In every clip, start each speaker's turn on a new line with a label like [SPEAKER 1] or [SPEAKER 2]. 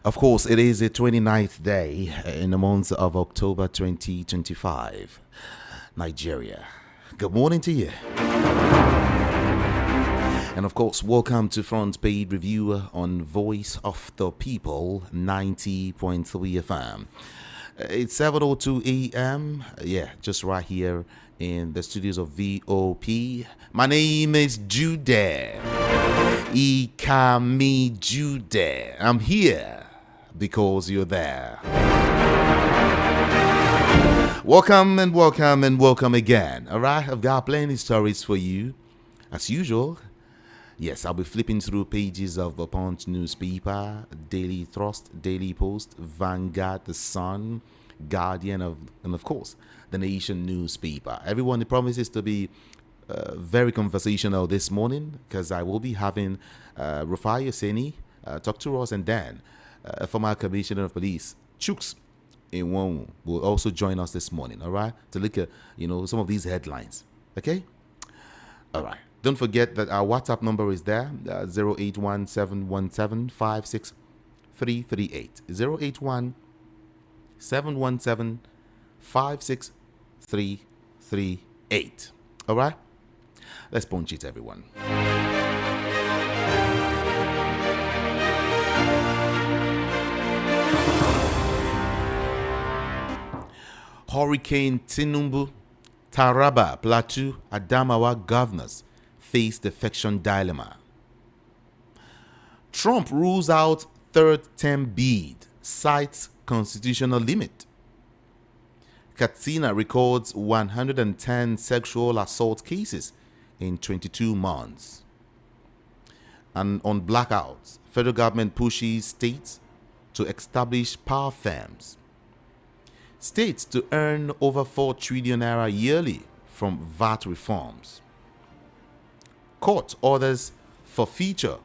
[SPEAKER 1] Of course, it is the 29th day in the month of October 2025. Nigeria. Good morning to you. And of course, welcome to Front Page Review on Voice of the People 90.3 FM. It's 7:02 a.m. Yeah, just right here in the studios of VOP. My name is Jude. Ikami Jude. I'm here because you're there. Welcome and welcome and welcome again. All right, I've got plenty of stories for you, as usual. Yes, I'll be flipping through pages of the Punch newspaper, Daily Thrust, Daily Post, Vanguard, The Sun, Guardian, and of course, The Nation newspaper. Everyone promises to be very conversational this morning because I will be having Rufai Oseni talk to us, and then former Commissioner of Police, Chuks Inwonu, will also join us this morning, all right, to look at, some of these headlines, okay? All right. Don't forget that our WhatsApp number is there, 081-717-56338. 081-717-56338. All right? Let's punch it, everyone. Hurricane Tinubu, Taraba, Plateau, Adamawa governors face defection dilemma. Trump rules out third term bid, cites constitutional limit. Katsina records 110 sexual assault cases in 22 months. And on blackouts, federal government pushes states to establish power firms. States to earn over 4 trillion naira yearly from VAT reforms. Court orders forfeiture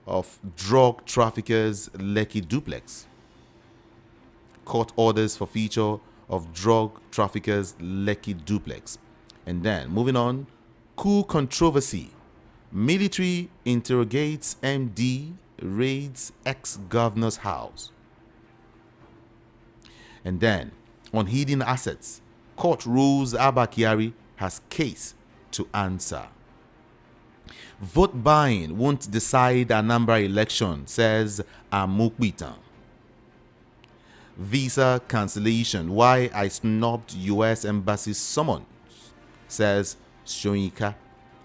[SPEAKER 1] of drug traffickers' Lekki duplex. Court orders forfeiture of drug traffickers' Lekki duplex. And then, moving on, coup controversy. Military interrogates MD, raids ex-governor's house. And then, on hidden assets, court rules Abba Kyari has case to answer. Vote buying won't decide Anambra election, says Amukbita. Visa cancellation, why I snubbed U.S. Embassy summons, says Shoyinka.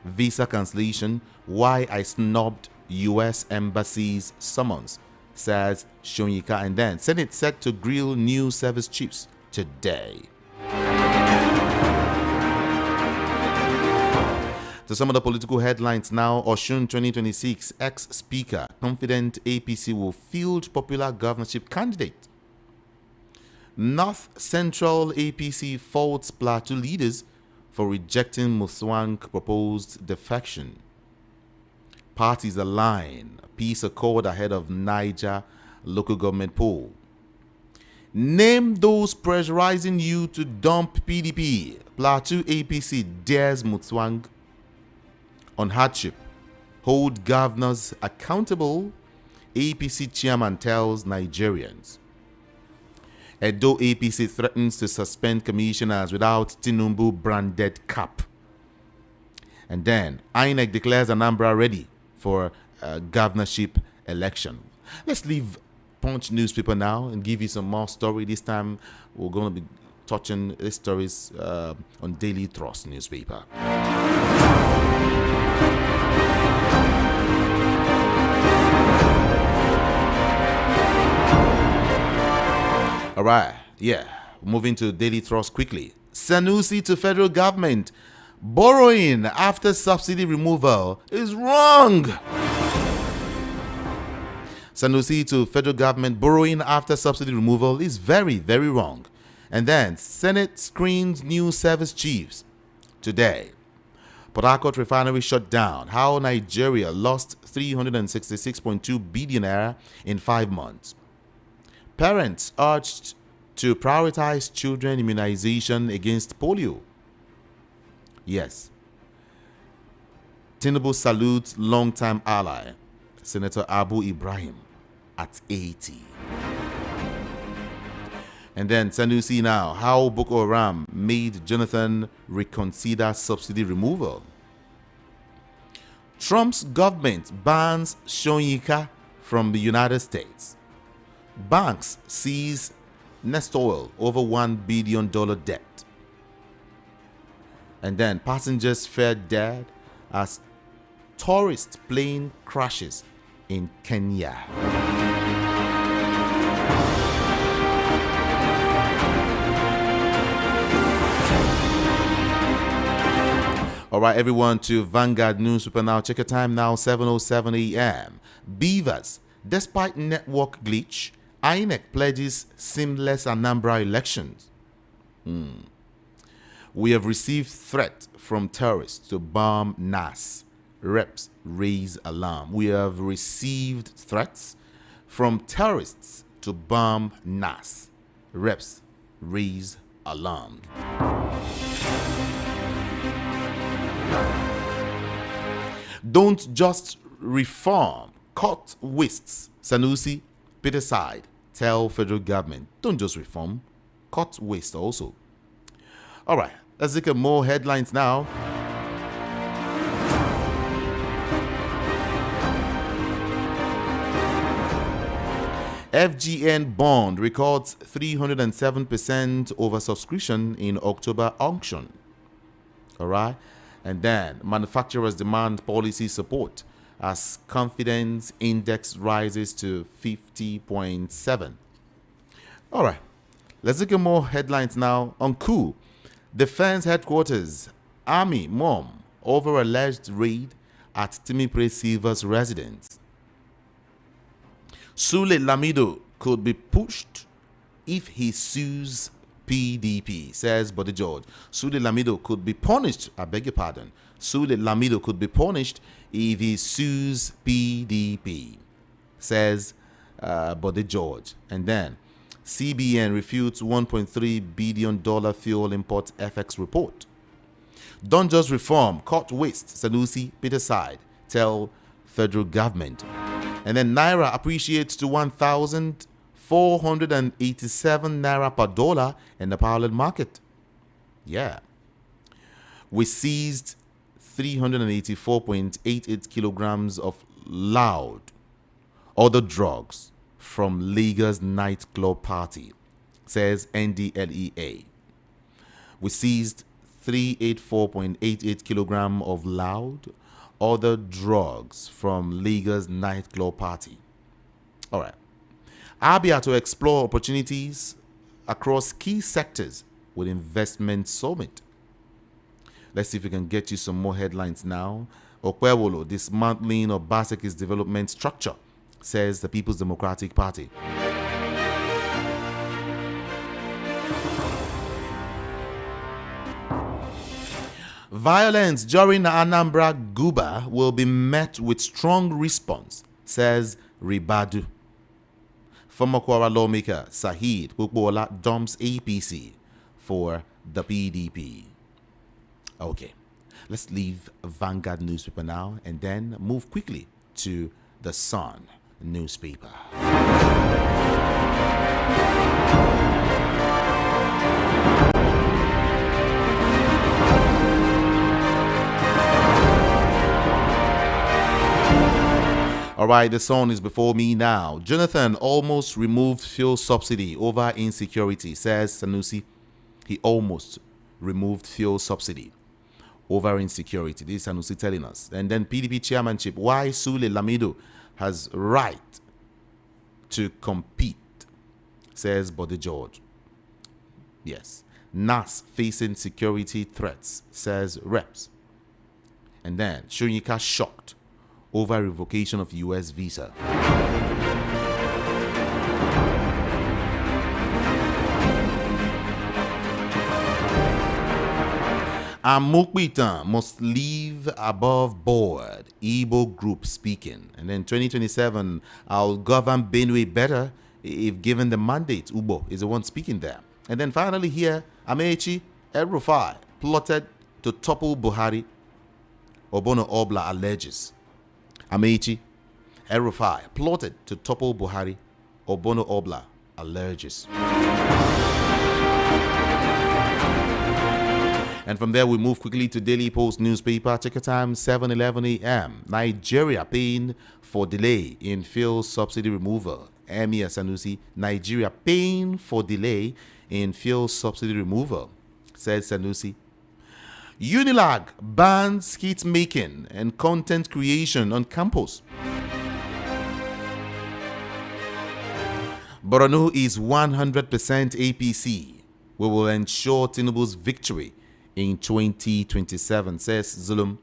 [SPEAKER 1] Visa cancellation, why I snubbed U.S. Embassy's summons, says Shoyinka. And then Senate set to grill new service chiefs today. To some of the political headlines now. Oshun 2026, ex-speaker confident APC will field popular governorship candidate. North Central APC faults Plateau leaders for rejecting Muswang proposed defection. Parties align, peace accord ahead of Niger local government poll. Name those pressurizing you to dump PDP. Plateau APC dares Muswang. On hardship, hold governors accountable, APC chairman tells Nigerians. Edo APC threatens to suspend commissioners without Tinubu branded cap. And then INEC declares Anambra ready for a governorship election. Let's leave Punch newspaper now and give you some more story. This time we're going to be touching these stories on Daily Thrust newspaper. All right, moving to Daily Thrust quickly. Sanusi to federal government. Borrowing after subsidy removal is wrong. Sanusi to federal government. Borrowing after subsidy removal is very, very wrong. And then Senate screens new service chiefs today. Port Harcourt refinery shut down. How Nigeria lost 366.2 billion naira in 5 months. Parents urged to prioritize children immunization against polio. Yes. Tinubu salutes longtime ally, Senator Abu Ibrahim, at 80. And then Sanusi now, how Boko Haram made Jonathan reconsider subsidy removal. Trump's government bans Shoyinka from the United States. Banks seize Nest Oil over $1 billion debt. And then passengers fared dead as tourist plane crashes in Kenya. All right, everyone, to Vanguard Newspaper now. Check your time now, 7:07 a.m. Beavers, despite network glitch, INEC pledges seamless Anambra elections. We have received threat from terrorists to bomb NASS. Reps raise alarm. We have received threats from terrorists to bomb NASS. Reps raise alarm. Don't just reform, cut wastes. Sanusi, Peter Side, tell federal government, don't just reform, cut waste also. All right, let's look at more headlines now. FGN bond records 307% oversubscription in October auction. All right. And then manufacturers demand policy support as confidence index rises to 50.7. All right. Let's look at more headlines now. On coup, Defense Headquarters, Army mom over alleged raid at Timipre Silva's residence. Sule Lamido could be pushed if he sues PDP, says Body George. Sule Lamido could be punished. I beg your pardon. Sule Lamido could be punished if he sues PDP, says Body George. And then CBN refutes $1.3 billion fuel import FX report. Don't just reform, cut waste. Sanusi, Peter Side, tell federal government. And then Naira appreciates to 1,487 Naira per dollar in the parallel market. Yeah. We seized 384.88 kilograms of loud other drugs from Lagos nightclub party, says NDLEA. We seized 384.88 kilograms of loud other drugs from Lagos nightclub party. All right. Abia to explore opportunities across key sectors with investment summit. Let's see if we can get you some more headlines now. Okwewolo, dismantling of Baseki's development structure, says the People's Democratic Party. Violence during the Anambra Guba will be met with strong response, says Ribadu. Former Kwara lawmaker Sahid Kukbola dumps APC for the PDP. Okay, let's leave Vanguard newspaper now and then move quickly to the Sun newspaper. All right, the Sun is before me now. Jonathan almost removed fuel subsidy over insecurity, says Sanusi. He almost removed fuel subsidy over insecurity. This is Sanusi telling us. And then PDP chairmanship, why Sule Lamido has right to compete, says Body George. Yes. NASS facing security threats, says Reps. And then Shoyinka shocked over revocation of US visa. Amukbita must leave above board. Igbo group speaking. And then 2027, I'll govern Benue better if given the mandate. Ubo is the one speaking there. And then finally here, Amechi El-Rufai plotted to topple Buhari. Obono Obla alleges. Amechi El-Rufai plotted to topple Buhari. Obono Obla alleges. And from there, we move quickly to Daily Post newspaper. Check your time, 7:11 a.m. Nigeria paying for delay in fuel subsidy removal. Emir Sanusi, Nigeria paying for delay in fuel subsidy removal, said Sanusi. Unilag bans hit making and content creation on campus. Borno is 100% APC. We will ensure Tinubu's victory in 2027, says Zulum.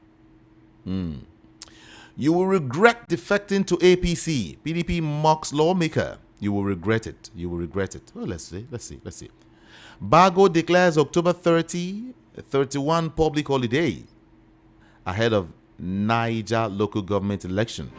[SPEAKER 1] You will regret defecting to APC. PDP mocks lawmaker. You will regret it. You will regret it. Well, let's see. Bago declares October 30, 31 public holiday ahead of Niger local government election.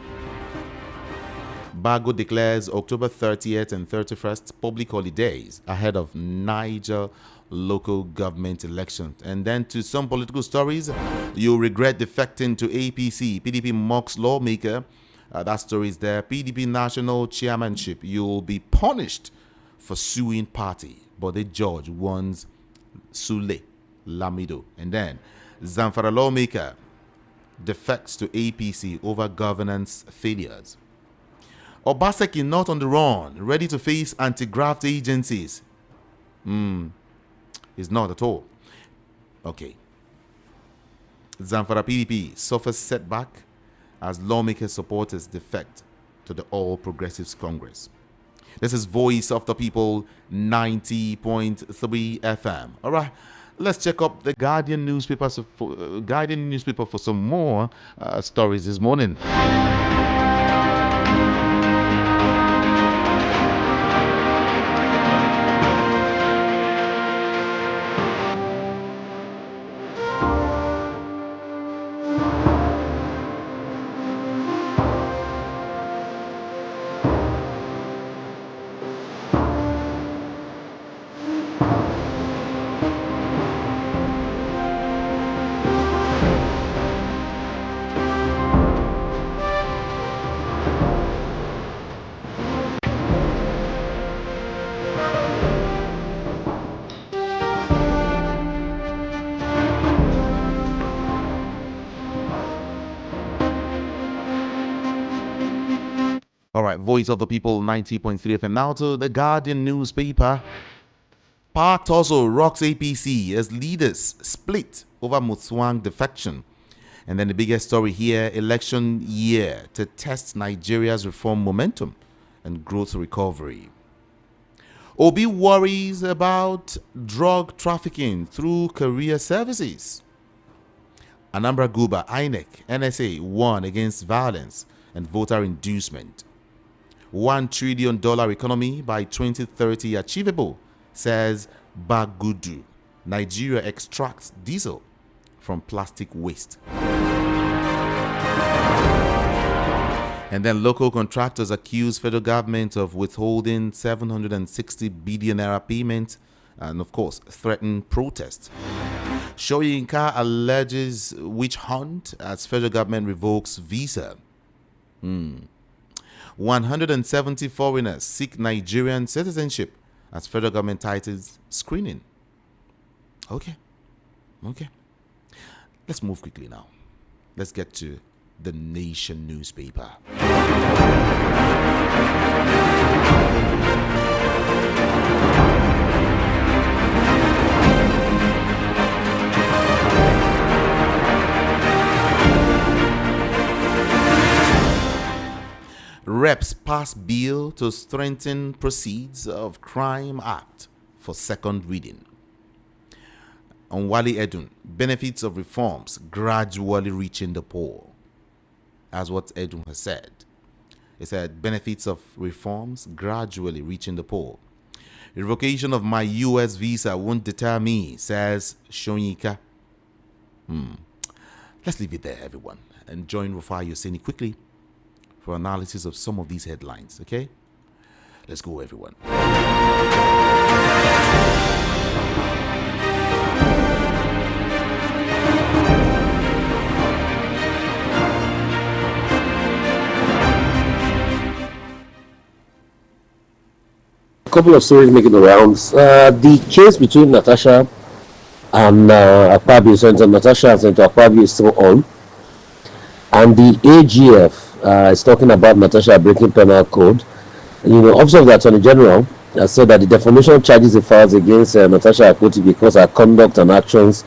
[SPEAKER 1] Bago declares October 30th and 31st public holidays ahead of Niger local government elections. And then to some political stories, you'll regret defecting to APC. PDP mocks lawmaker. That story is there. PDP national chairmanship. You'll be punished for suing party. But the judge warns Sule Lamido. And then Zamfara lawmaker defects to APC over governance failures. Obaseki not on the run, ready to face anti-graft agencies. Is not at all. Okay. Zamfara PDP suffers setback as lawmaker supporters defect to the All Progressives Congress. This is Voice of the People, 90.3 FM. All right, let's check up the Guardian newspaper for some more stories this morning. All right, Voice of the People, 90.3 FM. Now to the Guardian newspaper. Part also rocks APC as leaders split over Mutswang defection. And then the biggest story here, election year to test Nigeria's reform momentum and growth recovery. Obi worries about drug trafficking through career services. Anambra Guba, INEC, NSA won against violence and voter inducement. $1 trillion economy by 2030 achievable, says Bagudu. Nigeria extracts diesel from plastic waste. And then local contractors accuse federal government of withholding 760 billion naira payment and, of course, threaten protest. Shoyinka alleges witch hunt as federal government revokes visa. 170 foreigners seek Nigerian citizenship as federal government titles screening. Okay. Let's move quickly now. Let's get to the Nation newspaper. Reps pass bill to strengthen proceeds of Crime Act for second reading. On Wali Edun, benefits of reforms gradually reaching the poor. As what Edun has said. He said benefits of reforms gradually reaching the poor. Revocation of my US visa won't deter me, says Shoyinka. Let's leave it there, everyone, and join Rufai Yoseni quickly for analysis of some of these headlines, okay? Let's go, everyone.
[SPEAKER 2] A couple of stories making the rounds. The case between Natasha and Akpabio, Senator Natasha and Senator Akpabio is still on. And the AGF is talking about Natasha breaking penal code. Office of the Attorney General has said that the defamation charges it files against Natasha Akpoti because her conduct and actions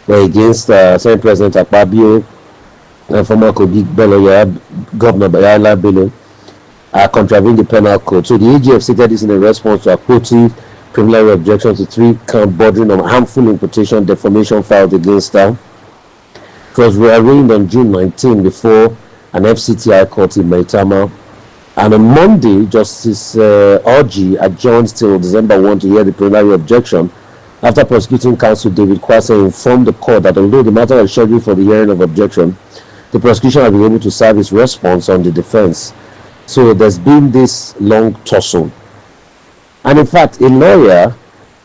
[SPEAKER 2] were against Senate President Akpabio and former Kogi Bello, Governor Bayala Bello, contravened the penal code. So the AGF stated this in a response to Akpoti preliminary objection to 3-count bordering on harmful imputation defamation filed against her. It was rearranged on June 19 before an FCTI court in Maitama. And on Monday, Justice Orji adjourned till December 1 to hear the preliminary objection after prosecuting counsel David Kwase informed the court that although the matter was scheduled for the hearing of objection, the prosecution has been able to serve its response on the defense. So there's been this long tussle. And in fact, a lawyer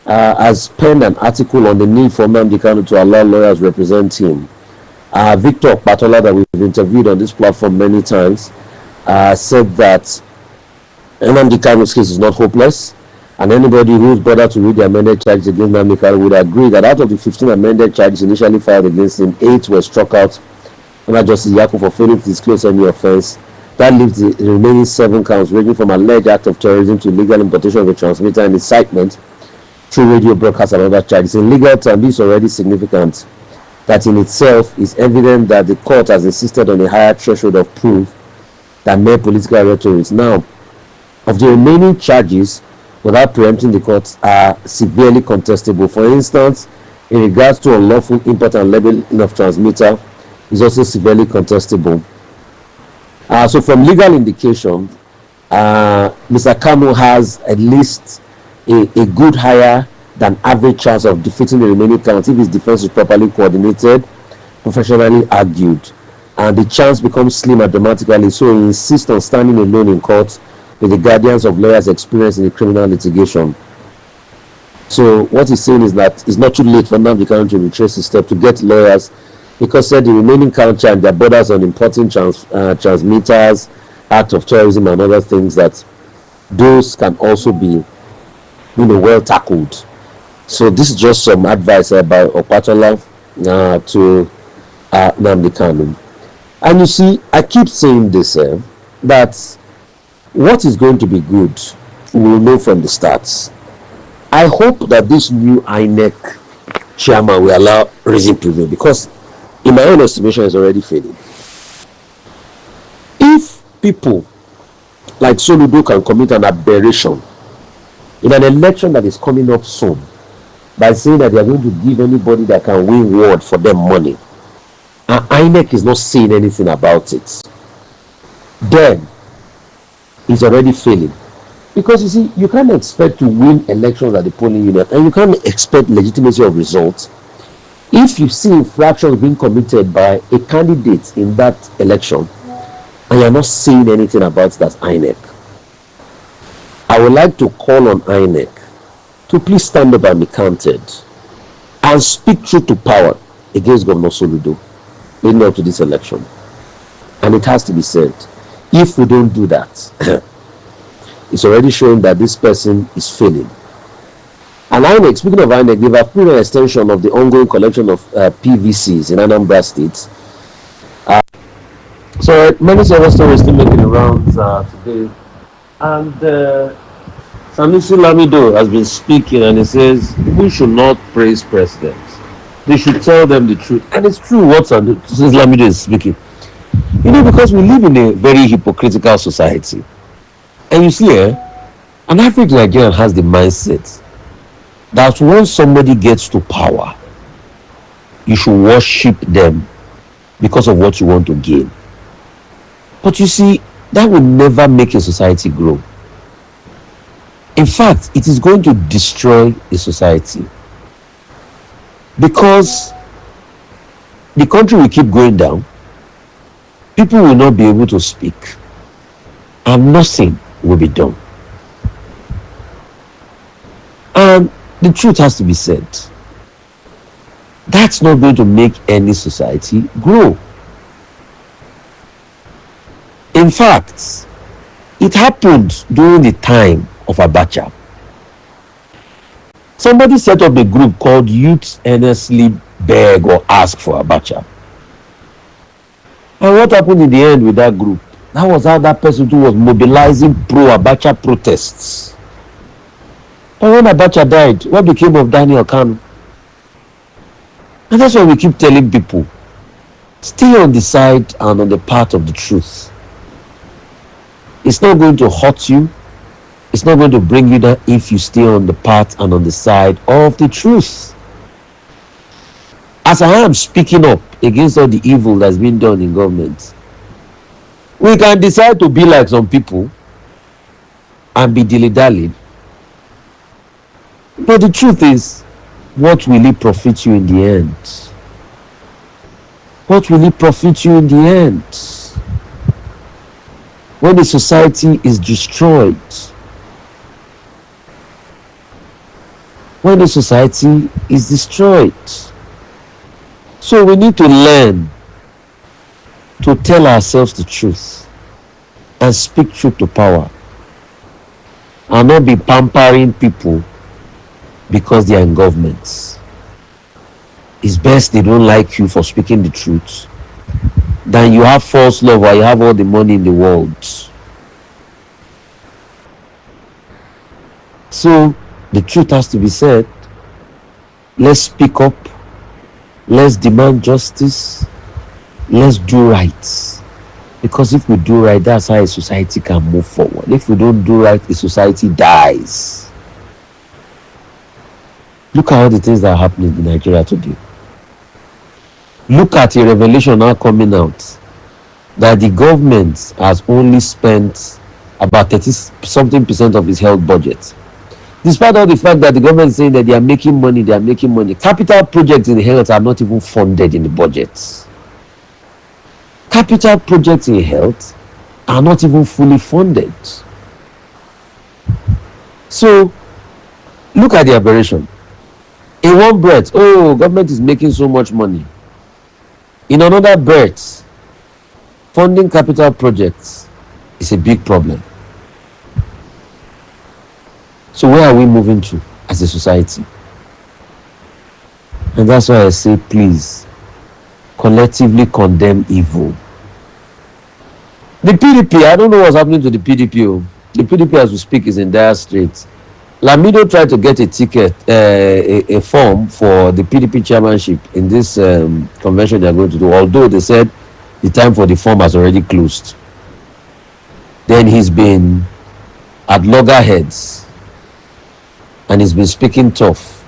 [SPEAKER 2] has penned an article on the need for Nnamdi Kanu to allow lawyers represent him. Victor Patola, that we've interviewed on this platform many times, said that Nnamdi Kanu's case is not hopeless, and anybody who's bothered to read the amended charges against Nnamdi Kanu would agree that out of the 15 amended charges initially filed against him, 8 were struck out under Justice Yaku for failing to disclose any offense. That leaves the remaining 7 counts, ranging from alleged act of terrorism to illegal importation of a transmitter and incitement through radio broadcast and other charges. In legal terms, this is already significant. That in itself is evident that the court has insisted on a higher threshold of proof than mere political rhetoric. Now, of the remaining charges, without preempting the courts, are severely contestable. For instance, in regards to unlawful import and labeling of transmitter, is also severely contestable. So from legal indication, Mr. Kanu has at least a good higher than average chance of defeating the remaining counts if his defense is properly coordinated, professionally argued, and the chance becomes slimmer dramatically. So he insists on standing alone in court with the guardians of lawyers experienced in the criminal litigation. So what he's saying is that it's not too late for Nnamdi Kanu to retrace his step to get lawyers, because said the remaining count charge their borders on importing transmitters, act of terrorism and other things, that those can also be well tackled. So this is just some advice by Opatola to Nnamdi Kanu. And you see, I keep saying this, that what is going to be good, we will know from the starts. I hope that this new INEC chairman will allow reason prevail, because in my own estimation is already failing. If people like Soludo can commit an aberration in an election that is coming up soon by saying that they are going to give anybody that can win ward for them money, and INEC is not saying anything about it, then it's already failing. Because you see, you can't expect to win elections at the polling unit, and you can't expect legitimacy of results if you see infractions being committed by a candidate in that election and you're not saying anything about that INEC. I would like to call on INEC to please stand up and be counted and speak truth to power against Governor Soludo leading up to this election. And it has to be said, if we don't do that, it's already showing that this person is failing. And INEC, speaking of INEC, they've approved an extension of the ongoing collection of PVCs in Anambra State. So many server stories still making the rounds today. And Sanusi Lamido has been speaking, and he says people should not praise presidents. They should tell them the truth. And it's true what Sanusi Lamido is speaking. Because we live in a very hypocritical society. And you see, an average Nigerian has the mindset that once somebody gets to power, you should worship them because of what you want to gain. But you see, that will never make a society grow. In fact, it is going to destroy a society, because the country will keep going down, people will not be able to speak, and nothing will be done. And the truth has to be said, that's not going to make any society grow. In fact, it happened during the time of Abacha. Somebody set up a group called Youth Earnestly Beg or Ask for Abacha. And what happened in the end with that group? That was how that person too was mobilizing pro-Abacha protests. But when Abacha died, what became of Daniel Kanu? And that's why we keep telling people, stay on the side and on the path of the truth. It's not going to hurt you. It's not going to bring you down if you stay on the path and on the side of the truth. As I am speaking up against all the evil that's been done in government, we can decide to be like some people and be dilly-dallied. But the truth is, what will it profit you in the end? What will it profit you in the end? When the society is destroyed, when the society is destroyed. So we need to learn to tell ourselves the truth and speak truth to power, and not be pampering people because they are in governments. It's best they don't like you for speaking the truth than you have false love or you have all the money in the world. So the truth has to be said. Let's speak up. Let's demand justice. Let's do right. Because if we do right, that's how a society can move forward. If we don't do right, a society dies. Look at all the things that are happening in Nigeria today. Look at a revelation now coming out that the government has only spent about 30-something% of its health budget. Despite all the fact that the government is saying that they are making money, capital projects in health are not even funded in the budgets. Capital projects in health are not even fully funded. So, look at the aberration. In one breath, government is making so much money. In another breath, funding capital projects is a big problem. So where are we moving to as a society? And that's why I say, please, collectively condemn evil. The PDP, I don't know what's happening to the PDP. The PDP, as we speak, is in dire straits. Lamido tried to get a ticket, a form for the PDP chairmanship in this convention they are going to do, although they said the time for the form has already closed. Then he's been at loggerheads and he's been speaking tough.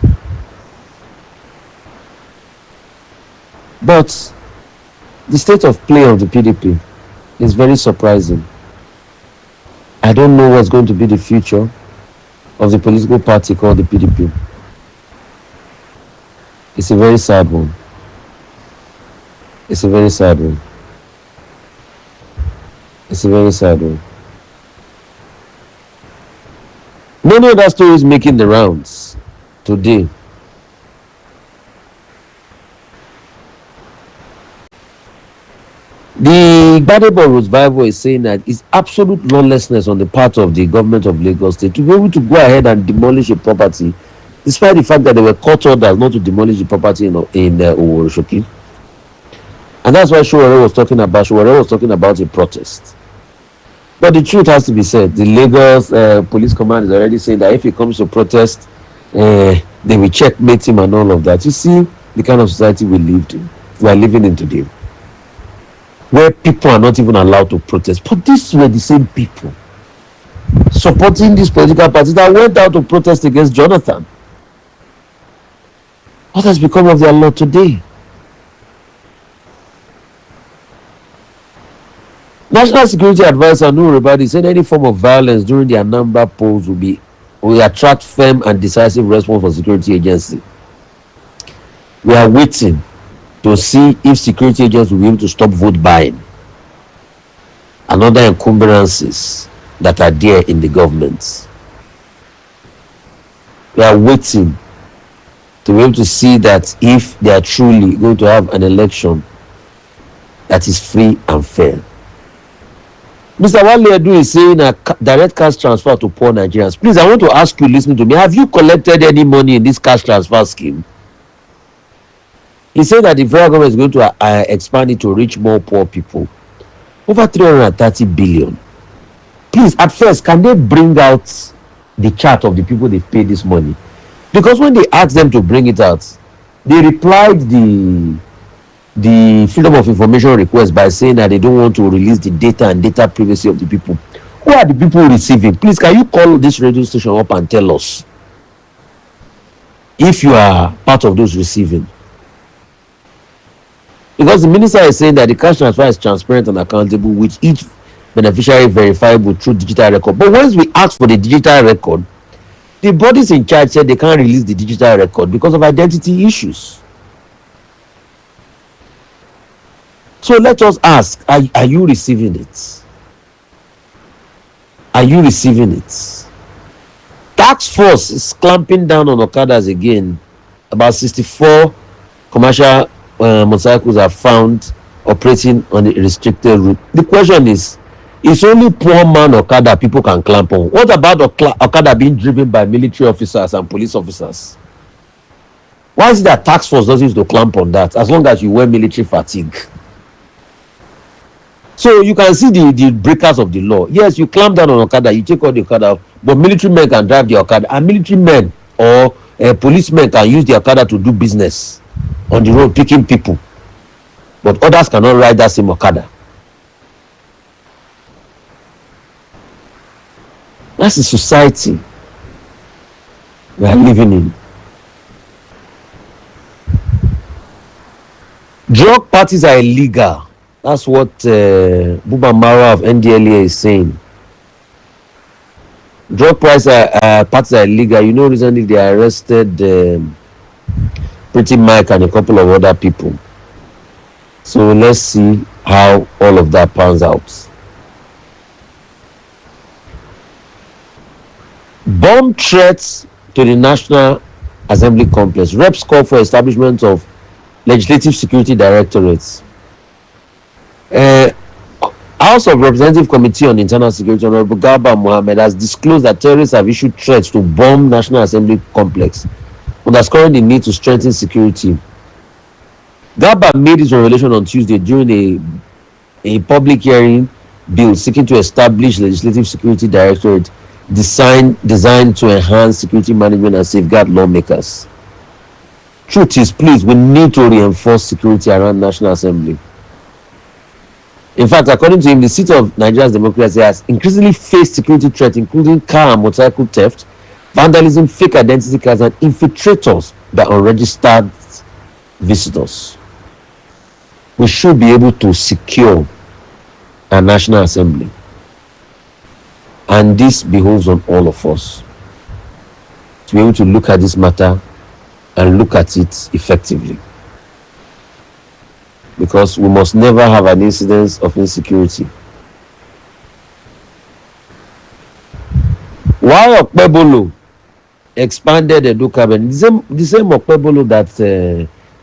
[SPEAKER 2] But the state of play of the PDP is very surprising. I don't know what's going to be the future of the political party called the PDP. It's a very sad one. It's a very sad one. It's a very sad one. Many other stories making the rounds today. The Gbadebo Rose Bible is saying that it's absolute lawlessness on the part of the government of Lagos State to be able to go ahead and demolish a property, despite the fact that there were court orders not to demolish the property in Oworoshoki. And that's why Showore was talking about a protest. But the truth has to be said. The Lagos Police Command is already saying that if it comes to protest, they will checkmate him and all of that. You see the kind of society we are living in today, where people are not even allowed to protest. But these were the same people supporting these political parties that went out to protest against Jonathan. What has become of their lot today? National Security Advisor Nuhu Ribadi said any form of violence during the Anambra polls will attract firm and decisive response from security agency. We are waiting to see if security agents will be able to stop vote buying and other encumbrances that are there in the government. We are waiting to be able to see that if they are truly going to have an election that is free and fair. Mr. Wale Edu is saying a direct cash transfer to poor Nigerians. Please, I want to ask you, listening to me, have you collected any money in this cash transfer scheme? He said that the federal government is going to expand it to reach more poor people. Over 330 billion. Please, at first, can they bring out the chart of the people they've paid this money? Because when they asked them to bring it out, they replied the freedom of information request by saying that they don't want to release the data and data privacy of the people. Who are the people receiving? Please, can you call this radio station up and tell us if you are part of those receiving? Because the minister is saying that the cash transfer is transparent and accountable, with each beneficiary verifiable through digital record. But once we asked for the digital record, the bodies in charge said they can't release the digital record because of identity issues. So let us ask, are you receiving it? Are you receiving it? Task force is clamping down on Okadas again. About 64 commercial motorcycles are found operating on a restricted route. The question is, it's only poor man Okada people can clamp on. What about Okada being driven by military officers and police officers? Why is it that task force doesn't use to clamp on that, as long as you wear military fatigue? So you can see the breakers of the law. Yes, you clamp down on Okada, you take all the Okada off, but military men can drive the Okada, and military men or policemen can use the Okada to do business on the road, picking people, but others cannot ride that same Okada. That's the society we are living in. Drug parties are illegal. That's what Buba Mara of NDLA is saying. Drug parties are illegal. You know, recently they arrested Pretty Mike and a couple of other people. So let's see how all of that pans out. Bomb threats to the National Assembly complex. Reps call for establishment of Legislative Security Directorates. House of Representative Committee on Internal Security, Honorable Garba Mohammed, has disclosed that terrorists have issued threats to bomb National Assembly complex, underscoring the need to strengthen security. Garba made his revelation on Tuesday during a public hearing bill seeking to establish Legislative Security Directorate designed to enhance security management and safeguard lawmakers. Truth is, please, we need to reinforce security around National Assembly. In fact, according to him, the seat of Nigeria's democracy has increasingly faced security threats, including car and motorcycle theft, vandalism, fake identity cards, and infiltrators by unregistered visitors. We should be able to secure our National Assembly. And this behoves on all of us to be able to look at this matter and look at it effectively. Because we must never have an incidence of insecurity. Why Okpebolo expanded Edo Cabinet? The same Okpebolo that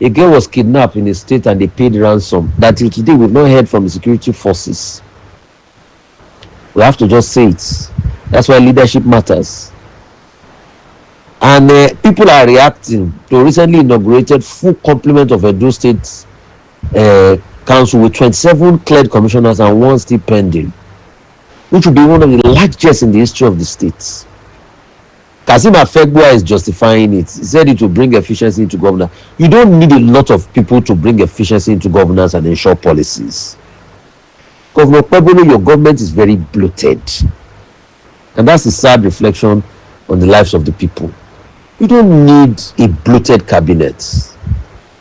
[SPEAKER 2] a girl was kidnapped in a state and they paid ransom, that till today we've not heard from the security forces. We have to just say it. That's why leadership matters. And people are reacting to recently inaugurated full complement of Edo State Council with 27 cleared commissioners and one still pending, which will be one of the largest in the history of the state. Kasim Afegbua is justifying it. He said it will bring efficiency into governance. You don't need a lot of people to bring efficiency into governance and ensure policies. Governor Pebolo, your government is very bloated. And that's a sad reflection on the lives of the people. You don't need a bloated cabinet.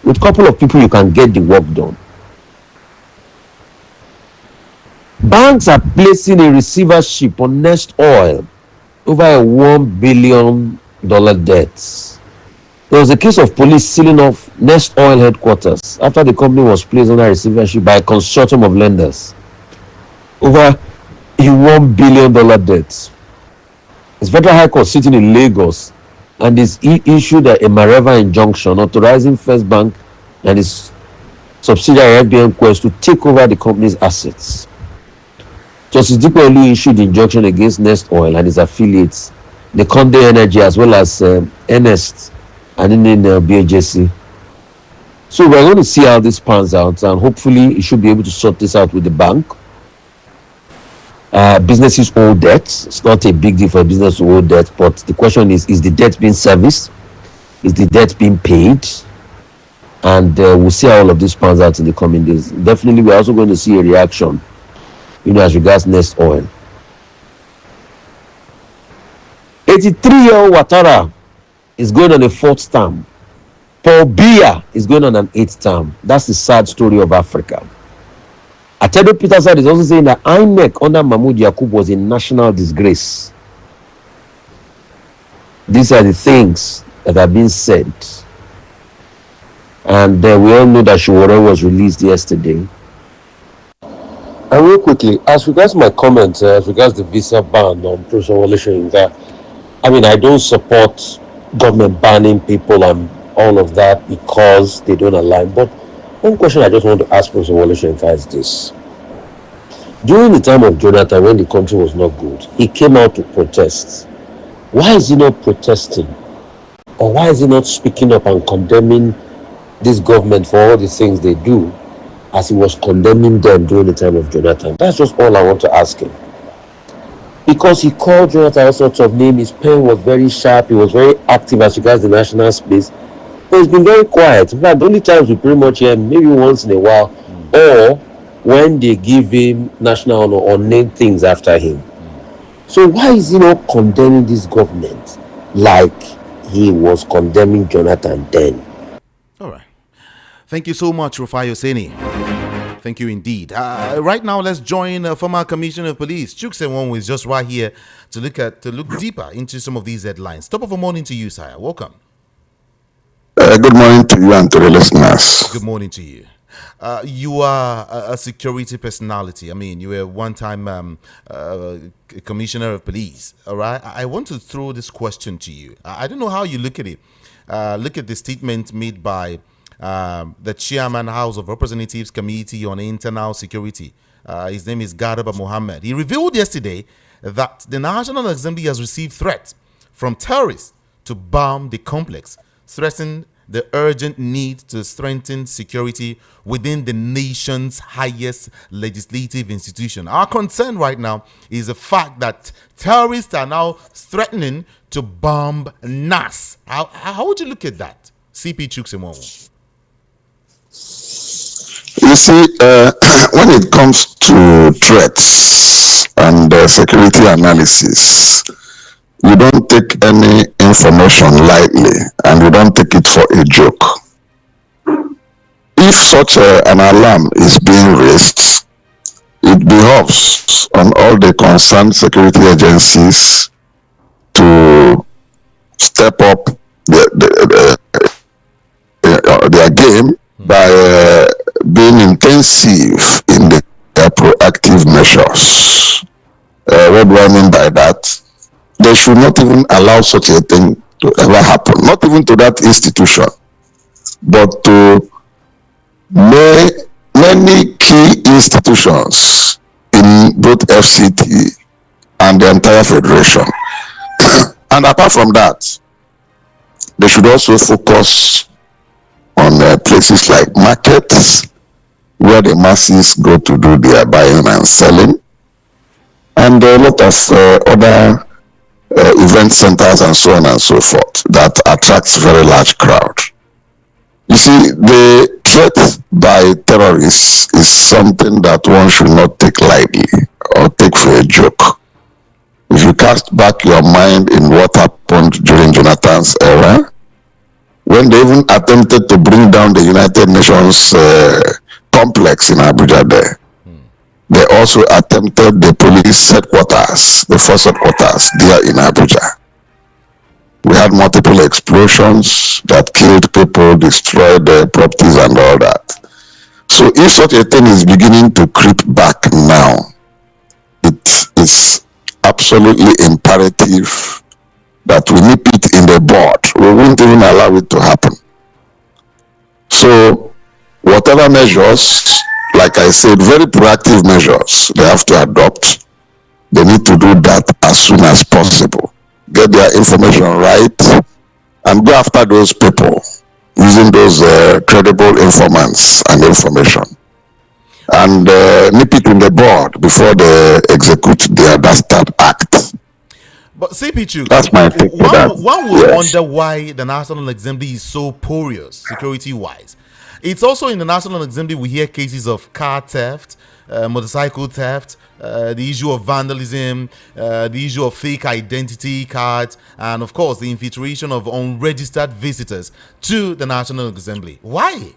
[SPEAKER 2] With a couple of people, you can get the work done. Banks are placing a receivership on Nest Oil over a $1 billion debt. There was a case of police sealing off Nest Oil headquarters after the company was placed under receivership by a consortium of lenders over a $1 billion debt. The Federal High Court sitting in Lagos and is issued a Mareva injunction authorizing First Bank and its subsidiary FBN Quest to take over the company's assets. Justice Dipolu issued injunction against Nest Oil and its affiliates, the Conde Energy, as well as NASS and BJC. So we're going to see how this pans out, and hopefully it should be able to sort this out with the bank. Businesses owe debt. It's not a big deal for a business to owe debt, but the question is the debt being serviced? Is the debt being paid? And we'll see how all of this pans out in the coming days. Definitely, we're also going to see a reaction, as regards Nest Oil. 83-year-old Ouattara is going on a 4th term. Paul Biya is going on an 8th term. That's the sad story of Africa. Atedo Peterson is also saying that INEC under Mahmoud Yakub was a national disgrace. These are the things that have been said. And we all know that Showore was released yesterday. And real quickly, as regards my comment, as regards the visa ban on Professor Wole Soyinka, I don't support government banning people and all of that because they don't align. But one question I just want to ask Professor Wole Soyinka is this. During the time of Jonathan, when the country was not good, he came out to protest. Why is he not protesting? Or why is he not speaking up and condemning this government for all the things they do as he was condemning them during the time of Jonathan? That's just all I want to ask him. Because he called Jonathan all sorts of names, his pen was very sharp, he was very active as regards the national space, but he's been very quiet. In fact, the only times we pretty much hear him, maybe once in a while, or when they give him national honor or name things after him. So why is he not condemning this government like he was condemning Jonathan then?
[SPEAKER 1] All right. Thank you so much, Rufai Oseni. Thank you indeed. Right now, let's join former Commissioner of Police, Chukwusemwonwu, is just right here to look deeper into some of these headlines. Top of the morning to you, sire. Welcome.
[SPEAKER 3] Good morning to you and to the listeners.
[SPEAKER 1] Good morning to you. You are a security personality. You were one-time Commissioner of Police. All right. I want to throw this question to you. I don't know how you look at it. Look at the statement made by the Chairman House of Representatives Committee on Internal Security. His name is Garba Mohammed. He revealed yesterday that the National Assembly has received threats from terrorists to bomb the complex, stressing the urgent need to strengthen security within the nation's highest legislative institution. Our concern right now is the fact that terrorists are now threatening to bomb NASS. How would you look at that, CP Chukwusemwonwu?
[SPEAKER 3] You see, when it comes to threats and security analysis, you don't take any information lightly and you don't take it for a joke. If such an alarm is being raised, it behoves on all the concerned security agencies to step up their game by being intensive in their proactive measures. What do I mean by that? They should not even allow such a thing to ever happen, not even to that institution, but to many key institutions in both FCT and the entire federation. And apart from that, they should also focus on places like markets, where the masses go to do their buying and selling, and a lot of other event centers and so on and so forth that attracts very large crowd. You see, the threat by terrorists is something that one should not take lightly or take for a joke. If you cast back your mind in what happened during Jonathan's era, when they even attempted to bring down the United Nations complex in Abuja there, they also attempted the police headquarters, the force headquarters there in Abuja. We had multiple explosions that killed people, destroyed properties and all that. So if such a thing is beginning to creep back now, it is absolutely imperative that we nip it in the bud. We won't even allow it to happen. So whatever measures, like I said, very proactive measures they have to adopt they need to do that as soon as possible. Get their information right and go after those people using those credible informants and information. And nip it in the bud before they execute their bastard act.
[SPEAKER 1] But CP2,
[SPEAKER 3] That's my take.
[SPEAKER 1] one would wonder why the National Assembly is so porous security-wise. It's also in the National Assembly we hear cases of car theft, motorcycle theft, the issue of vandalism, the issue of fake identity cards, and of course the infiltration of unregistered visitors to the National Assembly. Why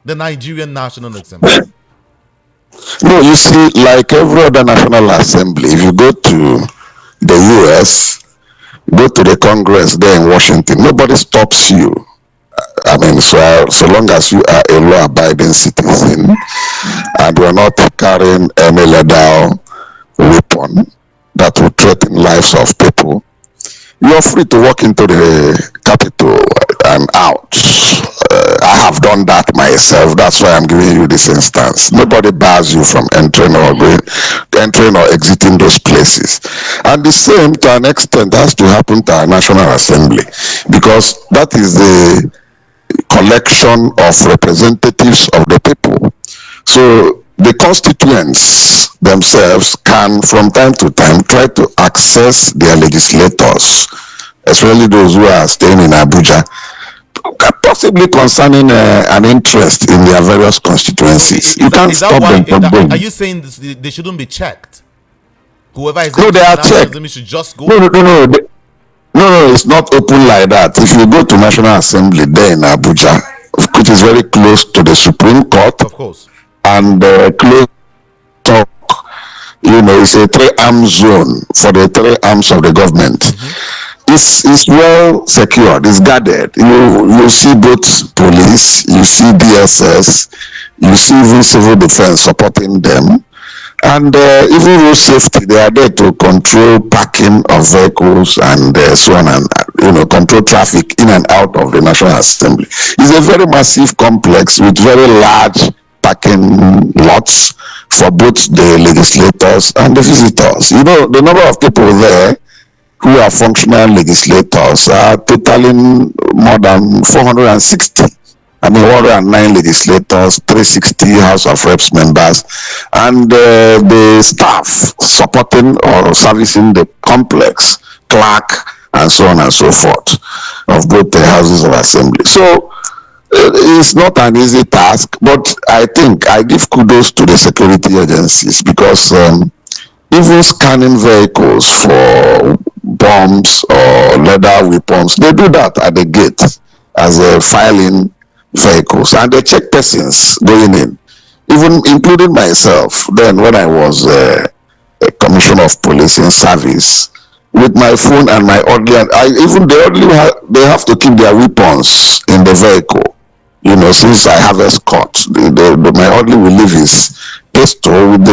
[SPEAKER 1] the Nigerian National Assembly?
[SPEAKER 3] No, you see, like every other National Assembly, if you go to the US, go to the Congress there in Washington, nobody stops you. I mean, so long as you are a law-abiding citizen and you are not carrying any legal weapon that will threaten lives of people, you are free to walk into the Capitol and out. I have done that myself. That's why I'm giving you this instance. Nobody bars you from entering or exiting those places. And the same, to an extent, has to happen to our National Assembly, because that is the collection of representatives of the people. So the constituents themselves can, from time to time, try to access their legislators, especially those who are staying in Abuja, possibly concerning an interest in their various constituencies. You can't stop them from going.
[SPEAKER 1] Are you saying they shouldn't be checked? Whoever is
[SPEAKER 3] no, they are checked.
[SPEAKER 1] Should just go.
[SPEAKER 3] No, it's not open like that. If you go to National Assembly there in Abuja, which is very close to the Supreme Court,
[SPEAKER 1] of course,
[SPEAKER 3] and close to, it's a three-arm zone for the three arms of the government. Mm-hmm. It's well secured, it's guarded. You see both police, you see DSS, you see even civil defense supporting them, and even road safety. They are there to control parking of vehicles and so on, and control traffic in and out of the National Assembly. It's a very massive complex with very large parking lots for both the legislators and the visitors. The number of people there who are functional legislators are totaling more than 460. 109 legislators, 360 House of Reps members, and the staff supporting or servicing the complex, clerk, and so on and so forth, of both the houses of assembly. So it's not an easy task, but I think I give kudos to the security agencies, because even scanning vehicles for bombs or leather weapons, they do that at the gate as a filing vehicles, and they check persons going in, even including myself. Then when I was a commissioner of police in service, with my phone and my orderly, they have to keep their weapons in the vehicle. Since I have escort, my orderly will leave his pistol with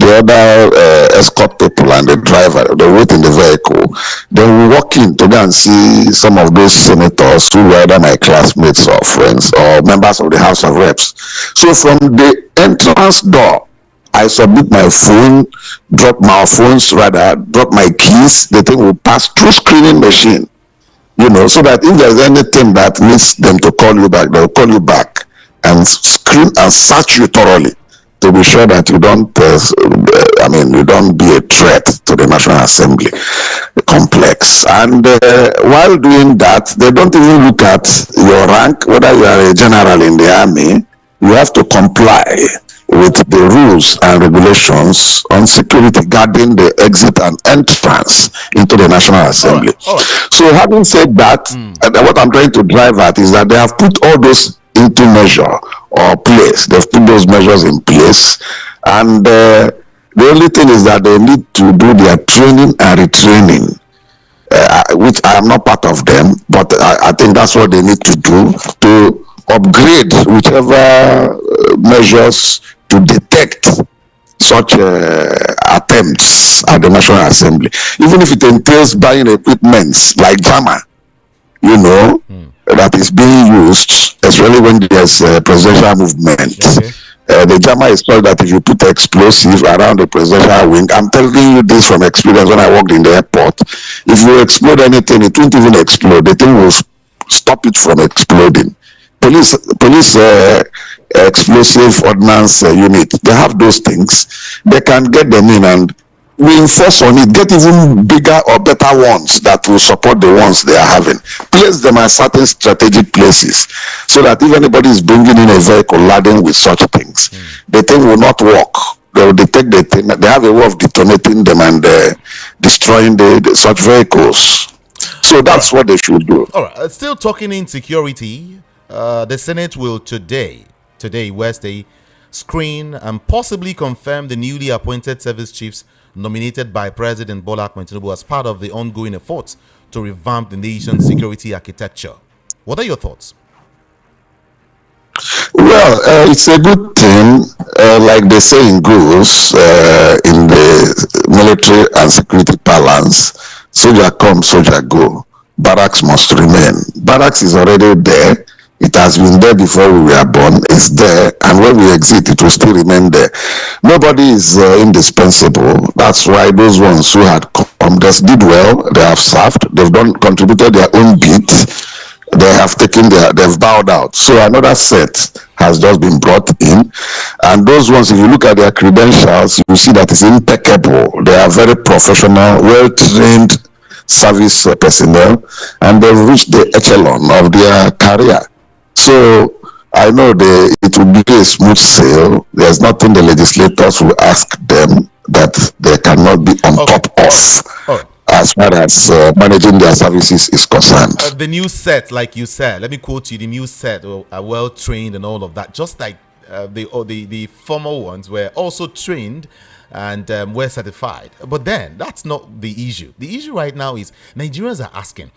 [SPEAKER 3] the other escort people and the driver. They wait in the vehicle. Then we walk in to go and see some of those senators who were either my classmates or friends or members of the House of Reps. So from the entrance door, I submit my phone, drop my keys. The thing will pass through screening machine, so that if there's anything that needs them to call you back, they'll call you back and screen and search you thoroughly, to be sure that you don't be a threat to the National Assembly complex. And while doing that, they don't even look at your rank, whether you are a general in the army. You have to comply with the rules and regulations on security guarding the exit and entrance into the National Assembly. All right. So having said that, what I'm trying to drive at is that they have put all those into measure or place. They've put those measures in place, and the only thing is that they need to do their training and retraining, which I am not part of them, but I think that's what they need to do to upgrade whichever measures to detect such attempts at the National Assembly, even if it entails buying equipment like jammer, that is being used, especially when there's a presidential movement. Okay. The drama is such that if you put explosive around the presidential wing, I'm telling you this from experience when I worked in the airport. If you explode anything, it won't even explode. The thing will stop it from exploding. Police explosive ordnance unit, they have those things. They can get them in and reinforce on it, get even bigger or better ones that will support the ones they are having. Place them at certain strategic places so that if anybody is bringing in a vehicle laden with such things, the thing will not work. They will detect the thing. They have a way of detonating them and destroying such vehicles. So that's what they should do.
[SPEAKER 1] All right. Still talking insecurity, the Senate will today, Wednesday, screen and possibly confirm the newly appointed service chiefs nominated by President Bola Ahmed Tinubu as part of the ongoing efforts to revamp the nation's security architecture. What are your thoughts?
[SPEAKER 3] Well, it's a good thing. Like the saying goes in the military and security parlance, soldier come, soldier go. Barracks must remain. Barracks is already there. It has been there before we were born. It's there, and when we exit, it will still remain there. Nobody is indispensable. That's why those ones who had come, they did well. They have served. They've contributed their own bit. They have they've bowed out. So another set has just been brought in, and those ones, if you look at their credentials, you see that it's impeccable. They are very professional, well-trained service personnel, and they've reached the echelon of their career. So I know it will be a smooth sail. There's nothing the legislators will ask them that they cannot be on top of. As far as managing their services is concerned.
[SPEAKER 1] The new set, like you said, let me quote you, the new set are well trained and all of that, just like the former ones were also trained and were certified. But then that's not the issue. The issue right now is Nigerians are asking,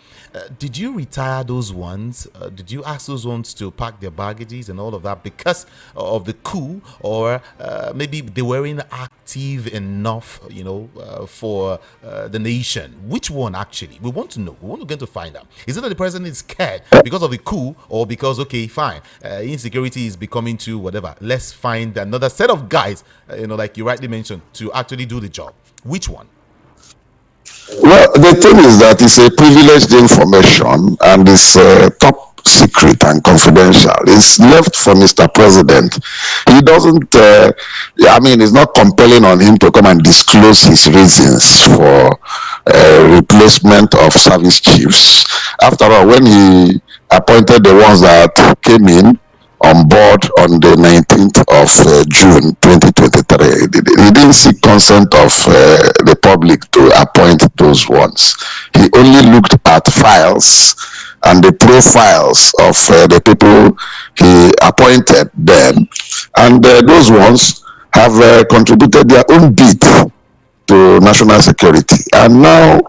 [SPEAKER 1] did you retire those ones? Did you ask those ones to pack their baggages and all of that because of the coup, or maybe they weren't active enough, for the nation? Which one actually? We want to know. We want to get to find out. Is it that the president is scared because of the coup, or because, okay, fine, insecurity is becoming too whatever, let's find another set of guys, like you rightly mentioned, to actually do the job? Which one?
[SPEAKER 3] Well, the thing is that it's a privileged information and it's top secret and confidential. It's left for Mr. President. He doesn't, it's not compelling on him to come and disclose his reasons for replacement of service chiefs. After all, when he appointed the ones that came in on board on the 19th of June 2023. He didn't seek consent of the public to appoint those ones. He only looked at files and the profiles of the people he appointed them, and those ones have contributed their own bit to national security. And now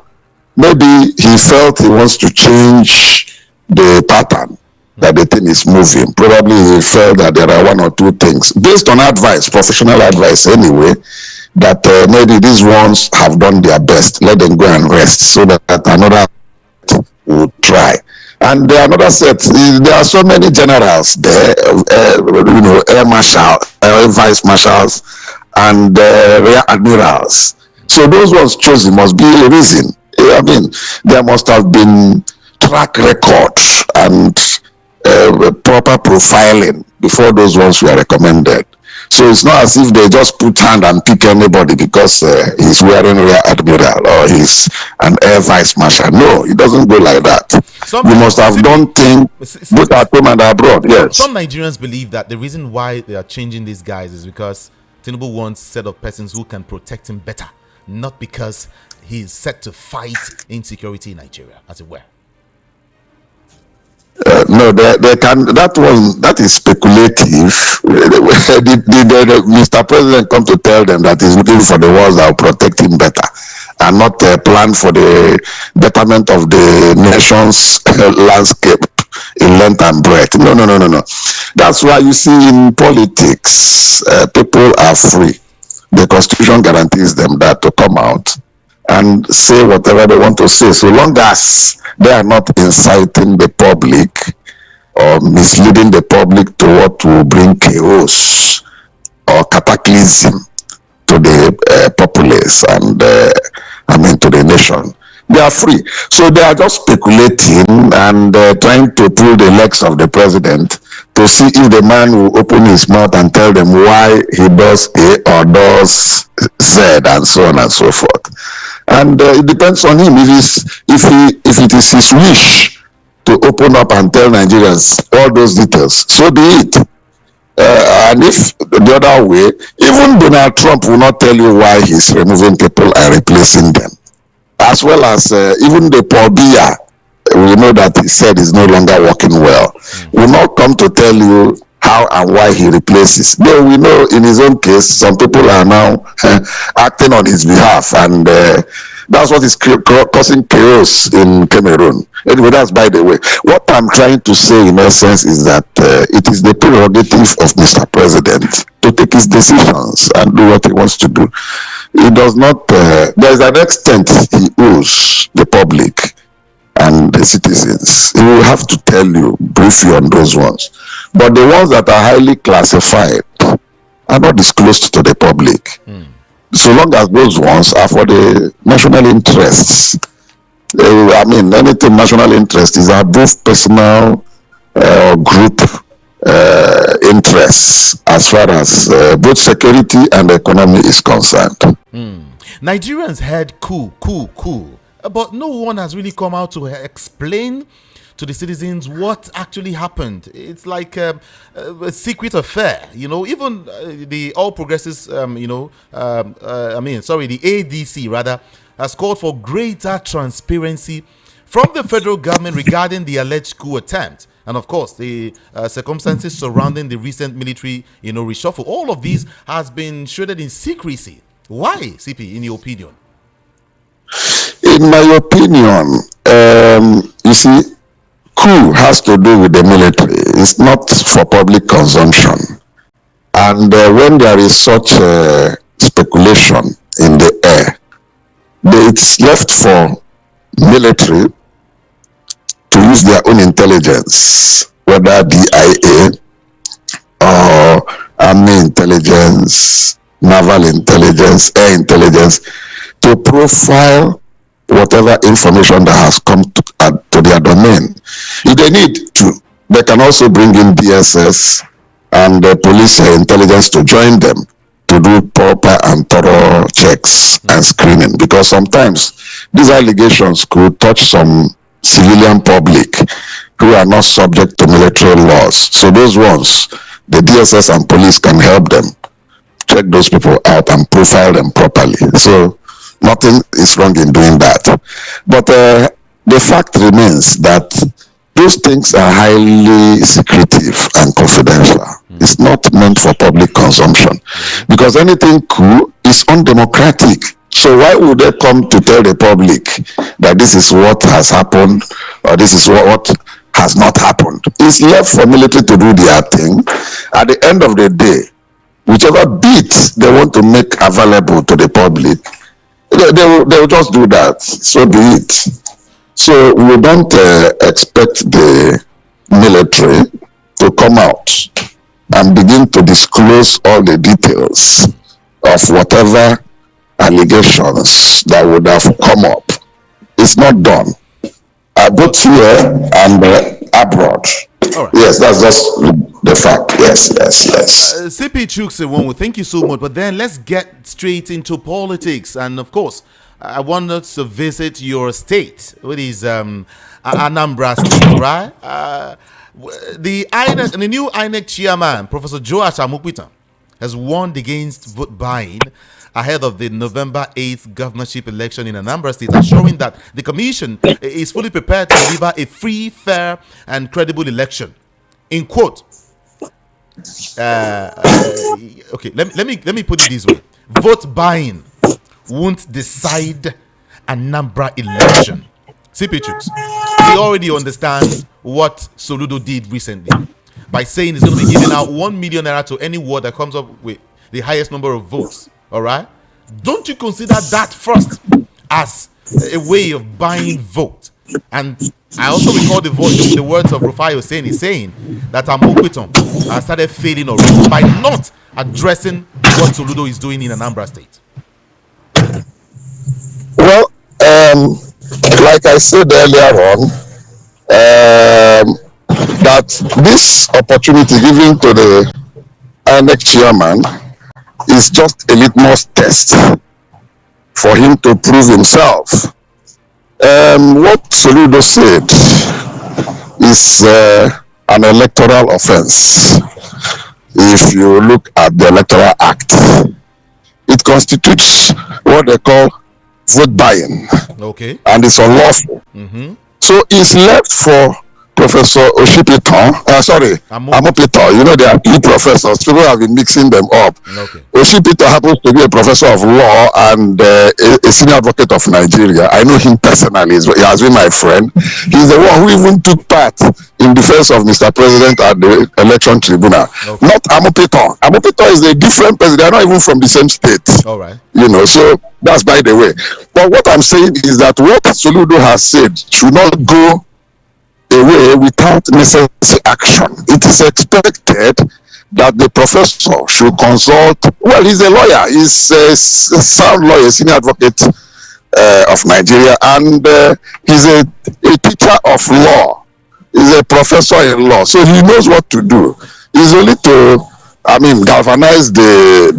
[SPEAKER 3] maybe he felt he wants to change the pattern that the thing is moving. Probably he felt that there are one or two things, based on advice, professional advice anyway, that maybe these ones have done their best. Let them go and rest so that another will try. And another set, there are so many generals there, air marshal, vice marshals, and rear admirals. So those ones chosen must be a reason. There must have been track records and proper profiling before those ones were recommended. So it's not as if they just put hand and pick anybody because he's wearing rear admiral or he's an air vice marshal. No, it doesn't go like that. You must have done things both at home and abroad. Yes.
[SPEAKER 1] Some Nigerians believe that the reason why they are changing these guys is because Tinubu wants a set of persons who can protect him better, not because he's set to fight insecurity in Nigeria, as it were.
[SPEAKER 3] No, they can. That is speculative. Did Mr. President come to tell them that he's looking for the ones that will protect him better, and not plan for the betterment of the nation's landscape in length and breadth? No. That's why you see in politics, people are free. The Constitution guarantees them that to come out and say whatever they want to say, so long as they are not inciting the public or misleading the public to what will bring chaos cataclysm to the populace and to the nation. They are free. So they are just speculating and trying to pull the legs of the president to see if the man will open his mouth and tell them why he does A or does Z and so on and so forth. And it depends on him. If it is his wish to open up and tell Nigerians all those details, so be it. And if the other way, even Donald Trump will not tell you why he's removing people and replacing them. As well as even the Paul Biya, we know that he said he's no longer working well, will not come to tell you how and why he replaces. Though we know in his own case, some people are now acting on his behalf, and that's what is causing chaos in Cameroon. Anyway, that's by the way. What I'm trying to say in essence is that it is the prerogative of Mr. President to take his decisions and do what he wants to do. He does not, there is an extent he owes the public and the citizens. He will have to tell you briefly on those ones. But the ones that are highly classified are not disclosed to the public. So long as those ones are for the national interests. Anything national interest is above personal group interests as far as both security and economy is concerned.
[SPEAKER 1] Nigerians heard cool, but no one has really come out to explain to the citizens what actually happened. It's like a secret affair, even the All Progressives, the ADC rather, has called for greater transparency from the federal government regarding the alleged coup attempt. And of course, the circumstances surrounding the recent military, reshuffle. All of these has been shrouded in secrecy. Why, CP, in your opinion?
[SPEAKER 3] In my opinion, you see, coup has to do with the military. It's not for public consumption. And when there is such speculation in the air, it's left for military to use their own intelligence, whether DIA or Army intelligence, naval intelligence, air intelligence, to profile whatever information that has come to their domain. If they need to, they can also bring in DSS and the police intelligence to join them to do proper and thorough checks and screening, because sometimes these allegations could touch some civilian public who are not subject to military laws. So those ones, the DSS and police can help them check those people out and profile them properly. So nothing is wrong in doing that. But the fact remains that those things are highly secretive and confidential. It's not meant for public consumption, because anything cool is undemocratic. So why would they come to tell the public that this is what has happened or this is what has not happened? It's left for military to do their thing. At the end of the day, whichever bit they want to make available to the public, they will just do that. So be it. So we don't expect the military to come out and begin to disclose all the details of whatever allegations that would have come up. It's not done. Both here and abroad.
[SPEAKER 1] All right.
[SPEAKER 3] Yes, that's just the fact. Yes.
[SPEAKER 1] CP Chukwuemeka, thank you so much. But then let's get straight into politics. And of course, I wanted to visit your state, which is Anambra State, right? The new INEC chairman, Professor Joash Amukpita, has warned against vote buying ahead of the November 8th governorship election in Anambra State, assuring that the commission is fully prepared to deliver a free, fair, and credible election. In quote, okay, let me put it this way: vote buying won't decide Anambra election. CP Chuks, we already understand what Soludo did recently by saying he's going to be giving out 1 million naira to any ward that comes up with the highest number of votes. All right, don't you consider that first as a way of buying vote? And I also recall the words of Rufai Hussein saying that Amokwiton has started failing already by not addressing what Soludo is doing in Anambra State.
[SPEAKER 3] Well, like I said earlier on, that this opportunity given to the INEC chairman is just a litmus test for him to prove himself. What Soludo said is an electoral offense. If you look at the Electoral Act, it constitutes what they call vote buying.
[SPEAKER 1] Okay.
[SPEAKER 3] And it's unlawful.
[SPEAKER 1] Mm-hmm.
[SPEAKER 3] So it's left for Professor Oshipiton, Amopito. You know, they are two professors. People have been mixing them up.
[SPEAKER 1] Okay.
[SPEAKER 3] Oshipiton happens to be a professor of law and a senior advocate of Nigeria. I know him personally. He has been my friend. He's the one who even took part in defense of Mr. President at the election tribunal. Okay. Not Amopito. Amopito is a different president. They're not even from the same state.
[SPEAKER 1] All right.
[SPEAKER 3] You know, so that's by the way. But what I'm saying is that what Soludo has said should not go away without necessary action. It is expected that the professor should consult. Well, he's a lawyer. He's a sound lawyer, senior advocate of Nigeria, and he's a teacher of law. He's a professor in law, so he knows what to do. He's only to, galvanize the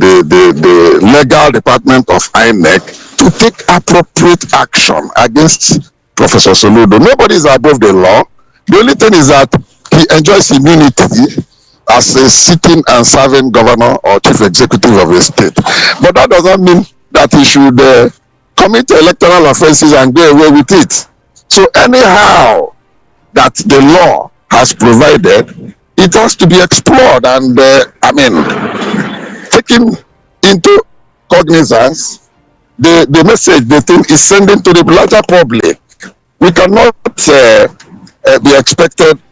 [SPEAKER 3] legal department of INEC to take appropriate action against Professor Soludo. Nobody is above the law. The only thing is that he enjoys immunity as a sitting and serving governor or chief executive of a state. But that does not mean that he should commit electoral offenses and go away with it. So anyhow that the law has provided, it has to be explored and, taken into cognizance the message the thing is sending to the larger public. We cannot be expected to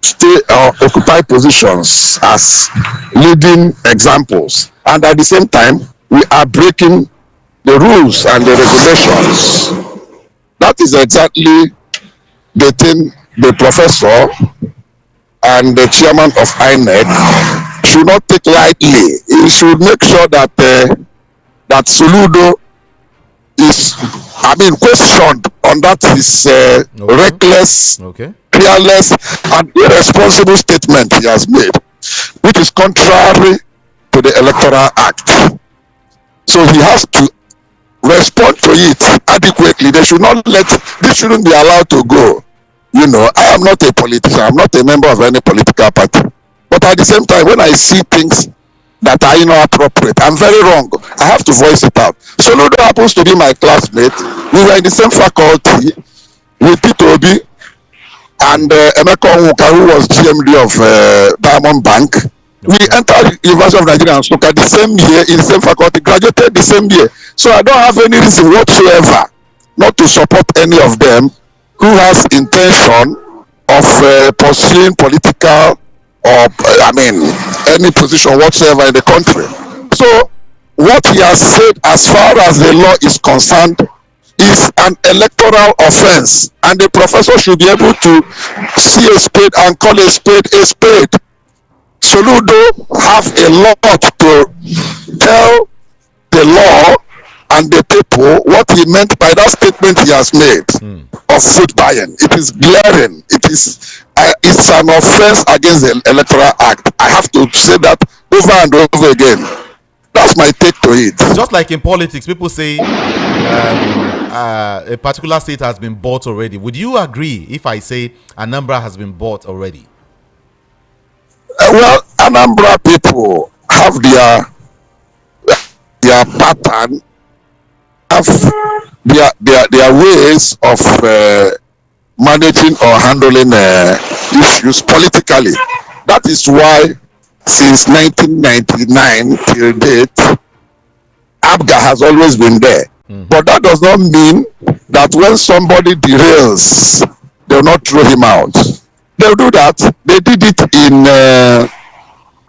[SPEAKER 3] stay or occupy positions as leading examples, and at the same time we are breaking the rules and the regulations. That is exactly the thing the professor and the chairman of INEC should not take lightly. He should make sure that that Soludo is questioned on that his reckless, careless, and irresponsible statement he has made, which is contrary to the Electoral Act. So he has to respond to it adequately. They should not this shouldn't be allowed to go. You know, I am not a politician. I'm not a member of any political party. But at the same time, when I see things that are inappropriate, I'm very wrong, I have to voice it out. Soludo happens to be my classmate. We were in the same faculty with Peter Obi and Emeka Onwuka, who was GMD of Diamond Bank. We entered University of Nigeria and Nsukka the same year in the same faculty, graduated the same year. So I don't have any reason whatsoever not to support any of them who has intention of pursuing political or any position whatsoever in the country. So what he has said as far as the law is concerned is an electoral offense, and the professor should be able to see a spade and call a spade a spade. Soludo have a lot to tell the law and the people what he meant by that statement he has made of vote buying. It is glaring. It's an offense against the Electoral Act. I have to say that over and over again. That's my take to it.
[SPEAKER 1] Just like in politics, people say a particular state has been bought already. Would you agree if I say Anambra has been bought already?
[SPEAKER 3] Well, Anambra people have their pattern, have their ways of managing or handling issues politically. That is why since 1999 till date, ABGA has always been there. But that does not mean that when somebody derails, they will not throw him out. They'll do that. They did it in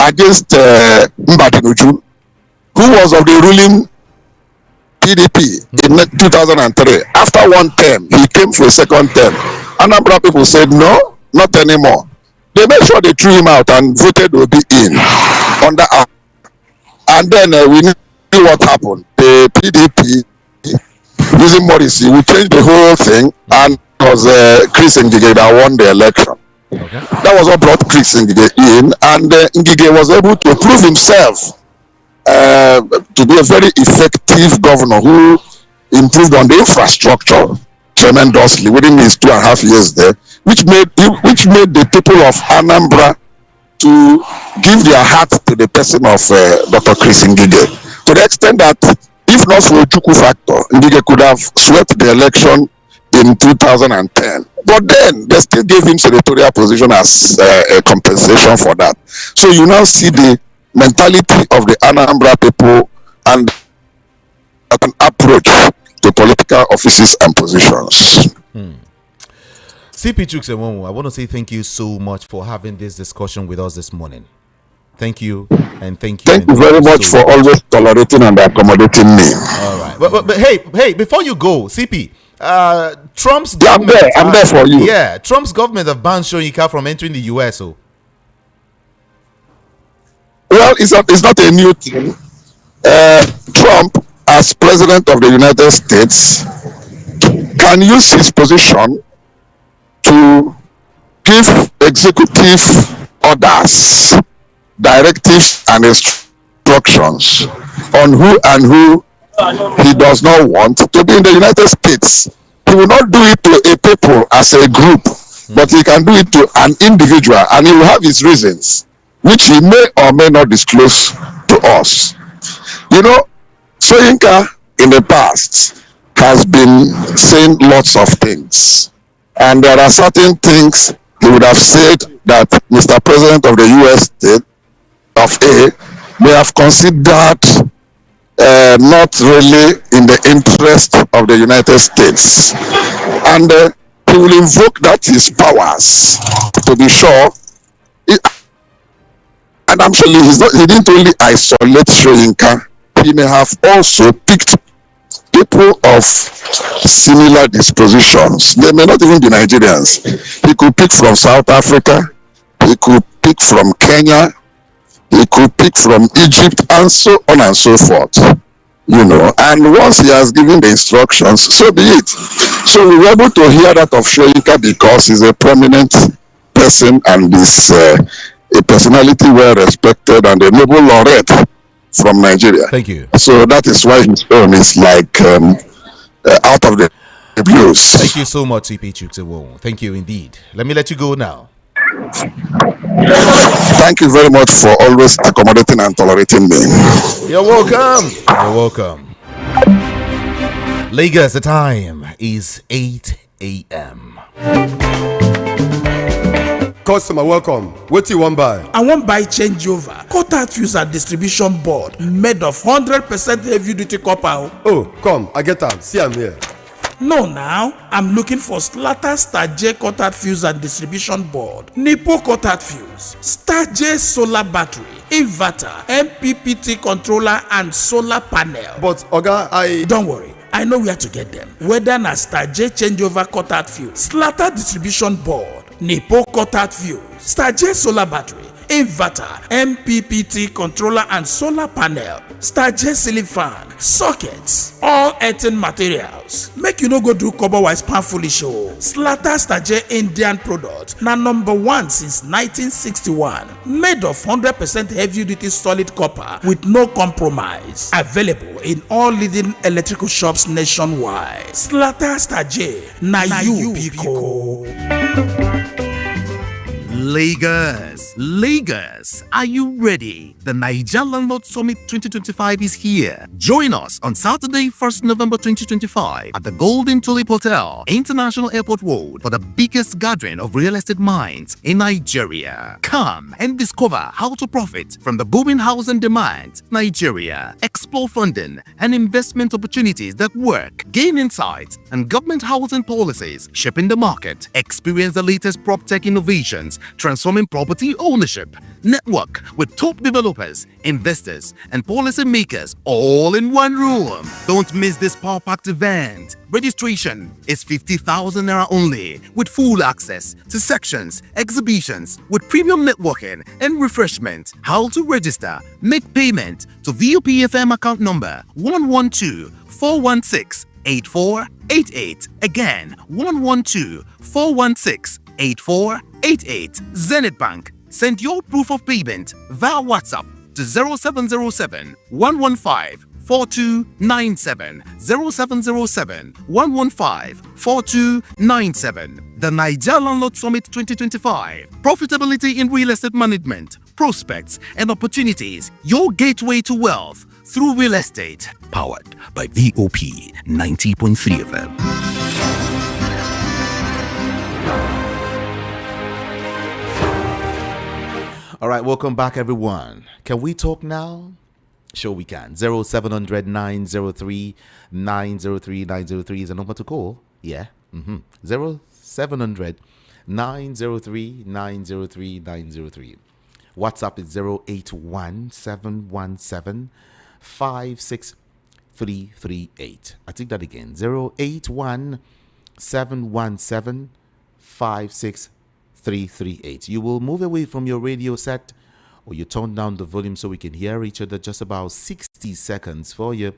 [SPEAKER 3] against Mbadinuju, who was of the ruling PDP in 2003. After one term, he came for a second term. Anambra people said, no, not anymore. They made sure they threw him out and voted Obi in. Under, and then we knew what happened. The PDP, using Morrissey, we changed the whole thing, and it was Chris Ngige that won the election.
[SPEAKER 1] Okay.
[SPEAKER 3] That was what brought Chris Ngige in, and Ngige was able to prove himself to be a very effective governor who improved on the infrastructure tremendously within his 2.5 years there, which made the people of Anambra to give their heart to the person of Dr. Chris Ngige, to the extent that if not for a Chukwu factor, Ngige could have swept the election in 2010. But then they still gave him senatorial position as a compensation for that. So you now see the mentality of the Anambra people and an approach to political offices and positions.
[SPEAKER 1] CP Chukwuemeka, I want to say thank you so much for having this discussion with us this morning. Thank you, and thank you.
[SPEAKER 3] Thank you very much for always tolerating and accommodating me.
[SPEAKER 1] All right, but hey, before you go, CP, Trump's
[SPEAKER 3] government. Yeah, I'm there for you.
[SPEAKER 1] Yeah, Trump's government have banned Soyinka from entering the US. So,
[SPEAKER 3] well, it's not a new thing. Trump, as president of the United States, can use his position to give executive orders, directives, and instructions on who he does not want to be in the United States. He will not do it to a people as a group, but he can do it to an individual, and he will have his reasons, which he may or may not disclose to us. You know, Soyinka in the past has been saying lots of things, and there are certain things he would have said that Mr. President of the U.S. state of A may have considered not really in the interest of the United States, and he will invoke that his powers to be sure. And I'm sure he didn't only isolate Soyinka, he may have also picked people of similar dispositions. They may not even be Nigerians. He could pick from South Africa, he could pick from Kenya, he could pick from Egypt, and so on and so forth. You know, and once he has given the instructions, so be it. So we were able to hear that of Soyinka because he's a prominent person and is a personality well respected and a noble laureate from Nigeria.
[SPEAKER 1] Thank you.
[SPEAKER 3] So that is why his own is like out of the blues.
[SPEAKER 1] Thank you so much, CP Chukwuemeka. Thank you indeed. Let me let you go now.
[SPEAKER 3] Thank you very much for always accommodating and tolerating me.
[SPEAKER 1] You're welcome. You're welcome. Lagos, the time is 8 a.m.
[SPEAKER 4] Customer, welcome. What do you want buy?
[SPEAKER 5] I want buy changeover. Cutout fuse and distribution board made of 100% heavy duty copper.
[SPEAKER 4] Oh, come, I get them. See, I'm here.
[SPEAKER 5] No, now I'm looking for Slatter Star J cutout fuse and distribution board, Nipo cutout fuse, Star J solar battery, inverter, MPPT controller, and solar panel.
[SPEAKER 4] But Oga,
[SPEAKER 5] don't worry, I know where to get them. Whether na Star J changeover cutout fuse, Slatter distribution board, Nipo cutout fuse, Star J solar battery, inverter, MPPT controller, and solar panel, Star J ceiling fan, sockets, all earthen materials. Make you no go do cover wise pan foolish show. Slatter Star J Indian product na #1 since 1961. Made of 100% heavy duty solid copper with no compromise. Available in all leading electrical shops nationwide. Slatter Star J na you Pico.
[SPEAKER 6] Lagos, are you ready? The Niger Landlord Summit 2025 is here. Join us on Saturday, 1st November 2025 at the Golden Tulip Hotel, International Airport Road for the biggest gathering of real estate minds in Nigeria. Come and discover how to profit from the booming housing demand Nigeria. explore funding and investment opportunities that work, gain insights and government housing policies shaping the market, experience the latest prop tech innovations transforming property ownership, network with top developers, investors, and policymakers all in one room. Don't miss this power-packed event. Registration is 50,000 naira only, with full access to sections, exhibitions, with premium networking and refreshment. How to register? Make payment to VOPFM account number 112-416-8488. Again, 112-416-8488. Zenith Bank. Send your proof of payment via WhatsApp to 0707 115 4297 0707 115 4297. The Niger Landlord Summit 2025. Profitability in real estate management, prospects and opportunities. Your gateway to wealth through real estate. Powered by VOP 90.3 FM.
[SPEAKER 1] All right, welcome back, everyone. Can we talk now? Sure, we can. 0700 903 903 903 is the number to call. Yeah. 0700 903 903 903. WhatsApp is 081 717 56338. I take that again. 081 717 56338. You will move away from your radio set, or you turn down the volume so we can hear each other. Just about 60 seconds for you.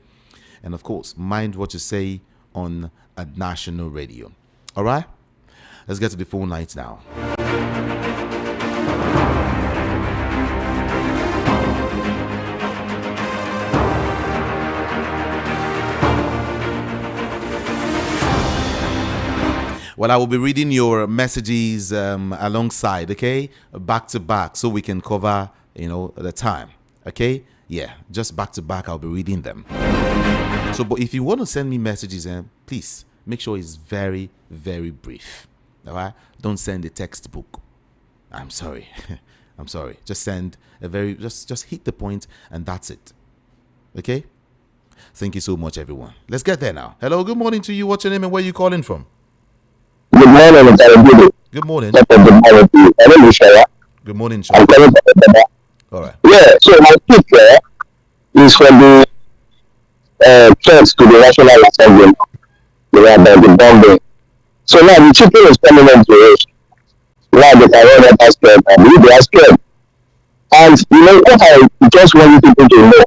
[SPEAKER 1] And of course, mind what you say on a national radio. All right? Let's get to the phone lines now. Well, I will be reading your messages alongside, okay? Back to back, so we can cover, the time, okay? Yeah, just back to back, I'll be reading them. So, but if you want to send me messages, please make sure it's very, very brief, all right? Don't send a textbook. I'm sorry. I'm sorry. Just send a just hit the point, and that's it, okay? Thank you so much, everyone. Let's get there now. Hello, good morning to you. What's your name and where are you calling from?
[SPEAKER 7] Good morning, Mr.
[SPEAKER 1] Good morning.
[SPEAKER 7] Good morning to you. My name is Shaya.
[SPEAKER 1] Good morning,
[SPEAKER 7] I'm
[SPEAKER 1] Shaya.
[SPEAKER 7] calling from Ghana.
[SPEAKER 1] All right.
[SPEAKER 7] Yeah, so my tip is from the church to the National Assembly. About the bombing. So now the chicken is coming into us. Now they can run that scared, and they are scared. And what I just want people to know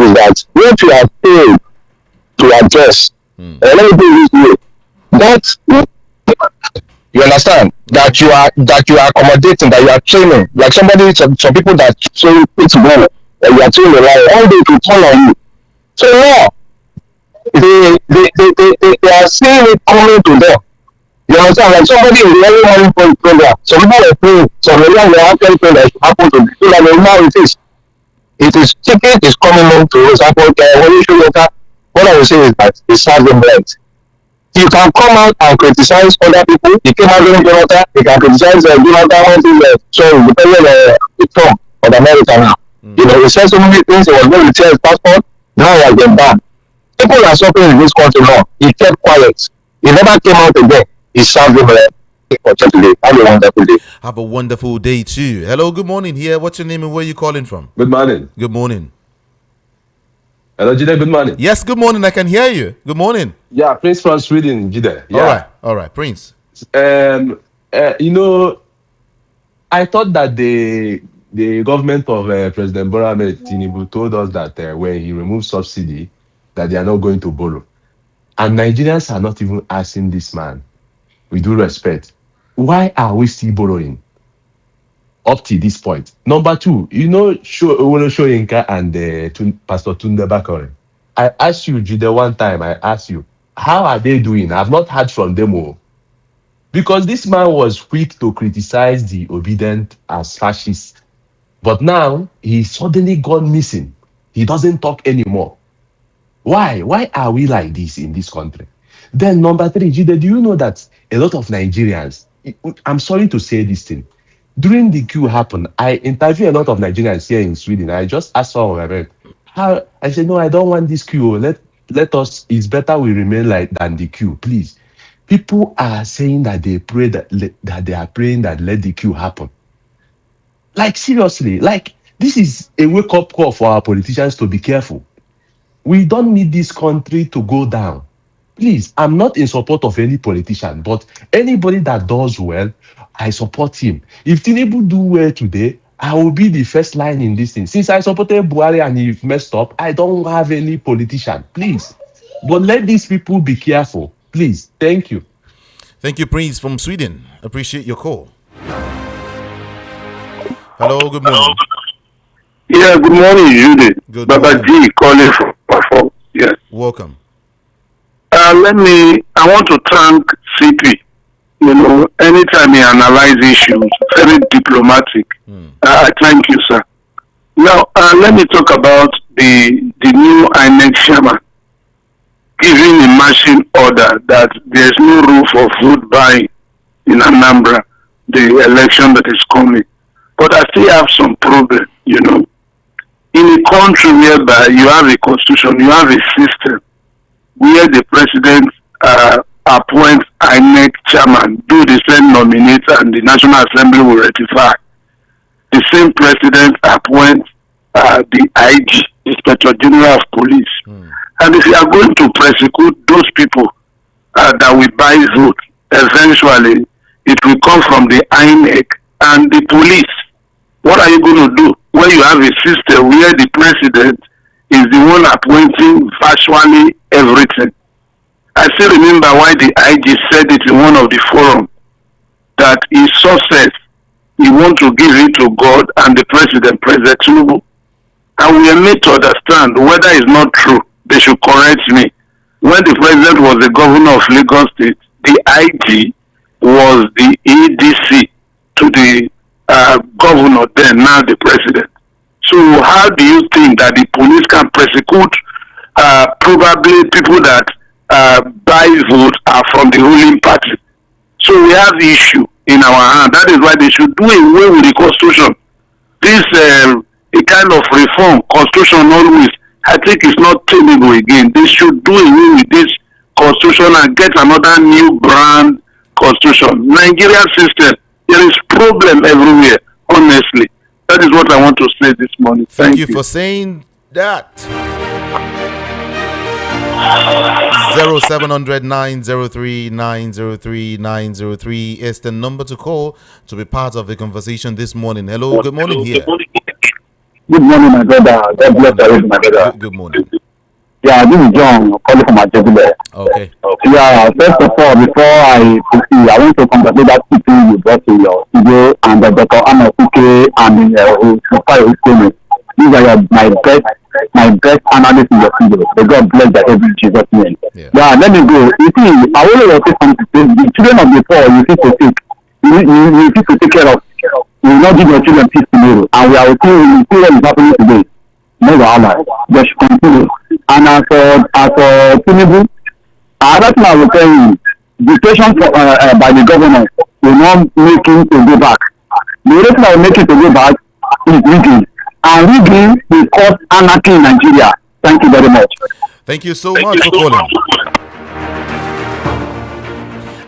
[SPEAKER 7] is that what you are paid to address, let me do this way. That you understand that you are accommodating, that you are training, like some people that train it well, and you are training like all day to turn on you. So now they are seeing it coming to them. You understand? Like somebody is very money for the program. Some people are praying, some people are actually praying that it should happen to them. So that now it is ticket is coming on to us. When you show what I will say is that it serves them right. You can come out and criticize other people. You came out during Jonathan, you can criticize Jonathan depending on the Trump of America now. He said so many things, he was going to share his passport, now he has been banned. People are suffering in this country now. He kept quiet. He never came out again. He served them today. Have a wonderful day.
[SPEAKER 1] Have a wonderful day too. Hello, good morning here. What's your name and where are you calling from?
[SPEAKER 4] Good morning.
[SPEAKER 1] Good morning.
[SPEAKER 4] Hello, Jide. Good morning.
[SPEAKER 1] Yes, good morning. I can hear you. Good morning.
[SPEAKER 4] Yeah, Prince from Sweden, Jide. Yeah.
[SPEAKER 1] All right, Prince.
[SPEAKER 4] I thought that the government of President Bola Ahmed Tinubu told us that when he removed subsidy, that they are not going to borrow. And Nigerians are not even asking this man, with due respect, why are we still borrowing up to this point? Number two, Shoyinka and Pastor Tunde Bakare. I asked you, Jude, one time, how are they doing? I've not heard from them all. Because this man was quick to criticize the obedient as fascists. But now, he suddenly gone missing. He doesn't talk anymore. Why? Why are we like this in this country? Then number three, Jide, do you know that a lot of Nigerians, I'm sorry to say this thing, during the coup happened, I interviewed a lot of Nigerians here in Sweden. I just asked some of my friends, I said, no, I don't want this queue. Let us. It's better we remain like than the queue, please. People are saying that they pray that they are praying that let the queue happen. Like seriously, like this is a wake up call for our politicians to be careful. We don't need this country to go down. Please, I'm not in support of any politician, but anybody that does well, I support him. If Tinubu do well today, I will be the first line in this thing. Since I supported Buhari and he messed up, I don't have any politician. Please, but let these people be careful. Please, thank you.
[SPEAKER 1] Thank you, Prince from Sweden. Appreciate your call. Hello, good morning.
[SPEAKER 8] Yeah, good morning, Judy.
[SPEAKER 1] Good
[SPEAKER 8] Baba
[SPEAKER 1] morning.
[SPEAKER 8] G calling from yes.
[SPEAKER 1] Welcome.
[SPEAKER 8] I want to thank CP. You know, anytime he analyze issues, very diplomatic. Thank you, sir. Now, let me talk about the new INEC chairman giving a marching order that there's no room for vote buying in Anambra, the election that is coming. But I still have some problem, you know. In a country whereby you have a constitution, you have a system where the president appoints INEC chairman, do the same nominate, and the National Assembly will ratify. The same president appoints the IG, Inspector General of Police. And if you are going to prosecute those people that will buy vote, eventually it will come from the INEC and the police. What are you going to do when you have a system where the president is the one appointing virtually everything? I still remember why the IG said it in one of the forums that his success, he wants to give it to God and the president, President Tinubu. And we are made to understand whether it's not true. They should correct me. When the president was the governor of Lagos State, the IG was the ADC to the governor then, now the president. So how do you think that the police can prosecute probably people that buy vote are from the ruling party? So we have the issue in our hand. That is why they should do away with the constitution. This a kind of reform, constitution always, I think it's not tenable again. They should do away with this constitution and get another new brand constitution. Nigerian system, there is problem everywhere, honestly. That is what I want to say this morning.
[SPEAKER 1] Thank you for saying that. 0700 903 903 903 is the number to call to be part of the conversation this morning. Hello, good morning here.
[SPEAKER 7] Good morning, my brother. God bless you, my brother.
[SPEAKER 1] Good morning.
[SPEAKER 7] Yeah, this is John calling from Ajabule.
[SPEAKER 1] Okay.
[SPEAKER 7] Yeah, first of all, before I proceed, I want to congratulate that people you brought to your studio and Dr. Anna Kuke and Hussein. These are my best analysts in your studio. May God bless that every Jesus name. Yeah, let me go. You see, I want to say something. The children of the poor, you need to take. You need to take care of. You will not give your children peace tomorrow. And we are seeing what is happening today. Never allow. They should continue. And as for Tinubu, another thing I will tell you, the question by the government will not make him to go back. The only thing that will make him to go back is rigging. And rigging will cause anarchy in Nigeria. Thank you very much.
[SPEAKER 1] Thank you so much for calling.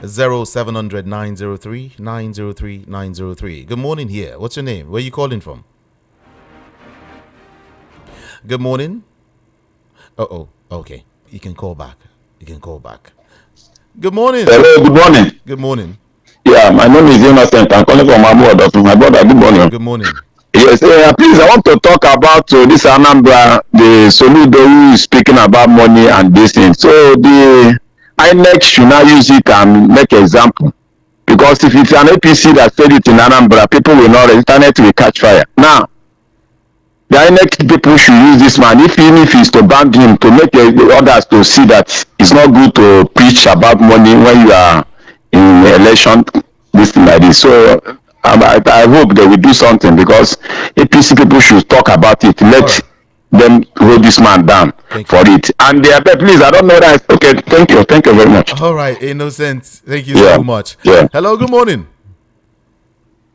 [SPEAKER 1] 0700 903 903 903. Good morning here. What's your name? Where are you calling from? Good morning. Okay. You can call back. Good morning.
[SPEAKER 3] Hello, good morning.
[SPEAKER 1] Good morning.
[SPEAKER 3] Yeah, my name is Innocent. I'm calling from my brother. Good morning.
[SPEAKER 1] Good morning.
[SPEAKER 3] Yes, please, I want to talk about this Anambra, the Soludo who is speaking about money and this thing. So the INEC should now use it and make example. Because if it's an APC that said it in Anambra, people will not, the internet will catch fire. Now, the INEC people should use this man, even if it's to ban him, to make the others to see that it's not good to preach about money when you are in election, this thing like this. So I hope they will do something, because APC people should talk about it. Let them hold this man down for it. And please, I don't know that. Okay, thank you very much.
[SPEAKER 1] All right, Innocent, thank you so much.
[SPEAKER 3] Yeah.
[SPEAKER 1] Hello, good morning.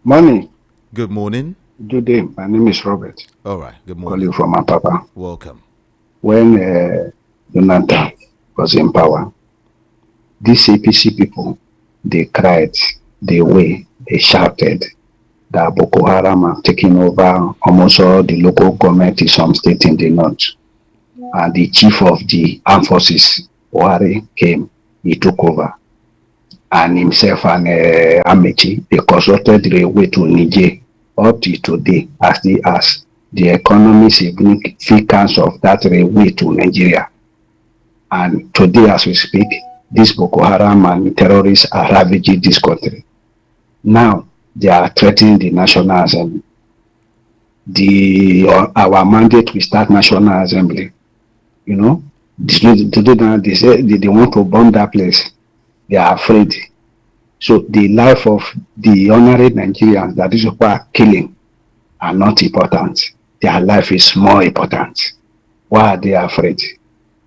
[SPEAKER 9] Morning.
[SPEAKER 1] Good morning.
[SPEAKER 9] Good day. My name is Robert.
[SPEAKER 1] All right. Good
[SPEAKER 9] Call
[SPEAKER 1] morning.
[SPEAKER 9] you from Apapa.
[SPEAKER 1] Welcome.
[SPEAKER 9] When Jonathan was in power, these APC people, they cried, they wailed, they shouted that Boko Haram have taken over almost all the local government in some states in the north. And the chief of the armed forces, Buhari, came, he took over. And himself and Amechi, they constructed the railway to Niger. Up to today, as the economic significance of that railway to Nigeria. And today, as we speak, these Boko Haram and terrorists are ravaging this country. Now, they are threatening the National Assembly. Our mandate will start National Assembly. You know, today now they say they want to bomb that place. They are afraid. So the life of the honorary Nigerians that these people are killing are not important. Their life is more important. Why are they afraid?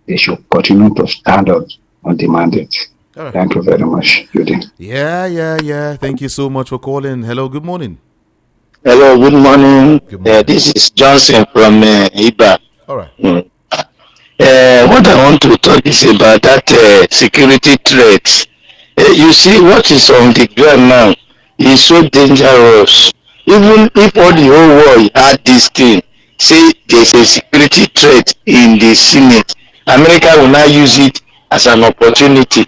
[SPEAKER 9] They should continue to stand up on the mandate. Right. Thank you very much, Judy.
[SPEAKER 1] Yeah. Thank you so much for calling. Hello, good morning.
[SPEAKER 10] Hello, good morning.
[SPEAKER 1] Good morning.
[SPEAKER 10] This is Johnson from Iba.
[SPEAKER 1] All right.
[SPEAKER 10] What I want to talk is about that security threat. You see, what is on the ground now is so dangerous. Even if all the whole world had this thing, say there's a security threat in the Senate, America will now use it as an opportunity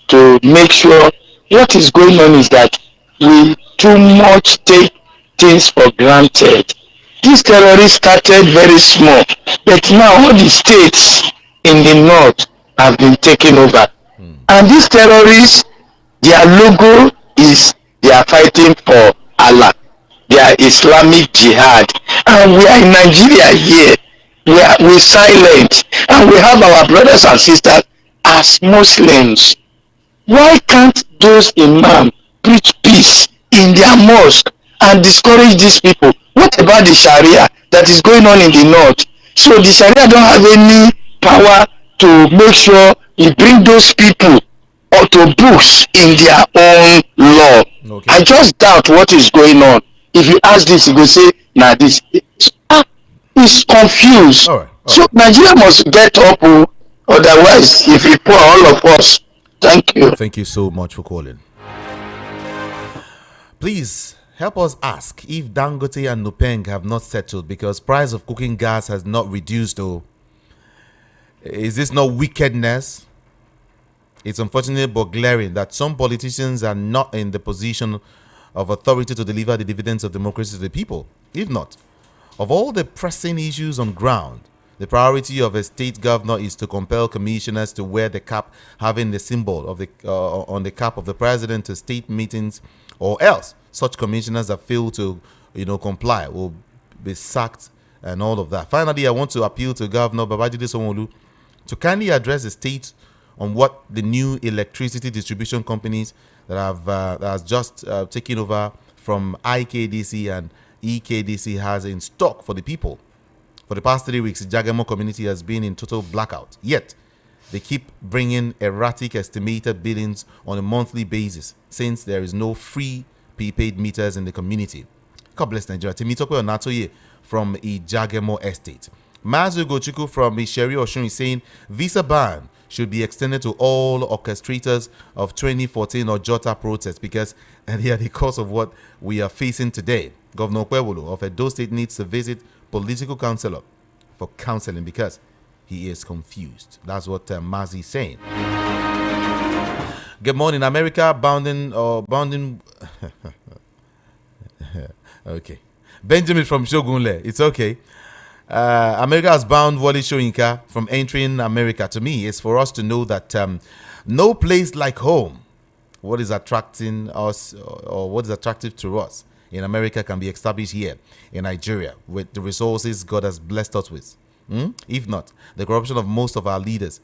[SPEAKER 10] to make sure. What is going on is that we too much take things for granted. These terrorists started very small, but now all the states in the north have been taken over. And these terrorists, their logo is they are fighting for Allah. They are Islamic Jihad. And we are in Nigeria here. We're silent. And we have our brothers and sisters as Muslims. Why can't those imams preach peace in their mosque and discourage these people? What about the Sharia that is going on in the north? So the Sharia don't have any power to make sure you bring those people to books in their own law. Okay. I just doubt what is going on. If you ask this, you go say, nah, this is confused. All right. So Nigeria must get up, otherwise, if we pour all of us. Thank you.
[SPEAKER 1] Thank you so much for calling. Please help us ask if Dangote and Nupeng have not settled because price of cooking gas has not reduced. Though, is this not wickedness? It's unfortunate but glaring that some politicians are not in the position of authority to deliver the dividends of democracy to the people. If not, of all the pressing issues on ground, the priority of a state governor is to compel commissioners to wear the cap having the symbol of the on the cap of the president to state meetings, or else such commissioners that fail to comply will be sacked and all of that. Finally, I want to appeal to Governor Babajide Sanwo-Olu to kindly address the state on what the new electricity distribution companies that has just taken over from IKDC and EKDC has in stock for the people. For the past 3 weeks, the Jagamo community has been in total blackout. Yet, they keep bringing erratic estimated billings on a monthly basis since there is no free prepaid meters in the community. God bless Nigeria. Temitope Onatoye from Ijagemo Estate. Mazu Gochuku from Isheri Oshun is saying visa ban should be extended to all orchestrators of 2014 Ojota protests because they are the cause of what we are facing today. Governor Kwewolo of Edo State needs to visit political counselor for counseling because he is confused. That's what Mazi is saying. Good morning, America. Bounding. Okay. Benjamin from Shogunle. It's okay. America has bound Wale Soyinka from entering America. To me, it's for us to know that no place like home, what is attracting us or what is attractive to us in America can be established here in Nigeria with the resources God has blessed us with. If not, the corruption of most of our leaders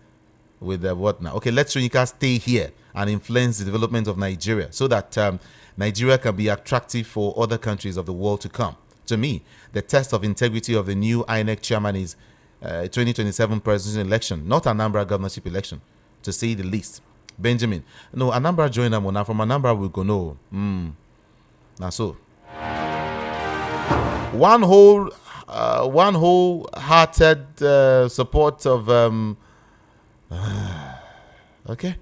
[SPEAKER 1] with what now? Okay, let Soyinka stay here and influence the development of Nigeria so that Nigeria can be attractive for other countries of the world to come. To me, the test of integrity of the new INEC chairman is 2027 presidential election, not Anambra governorship election, to say the least. Benjamin, no, Anambra joined them now. From Anambra, we go no. Now so. One wholehearted support of okay,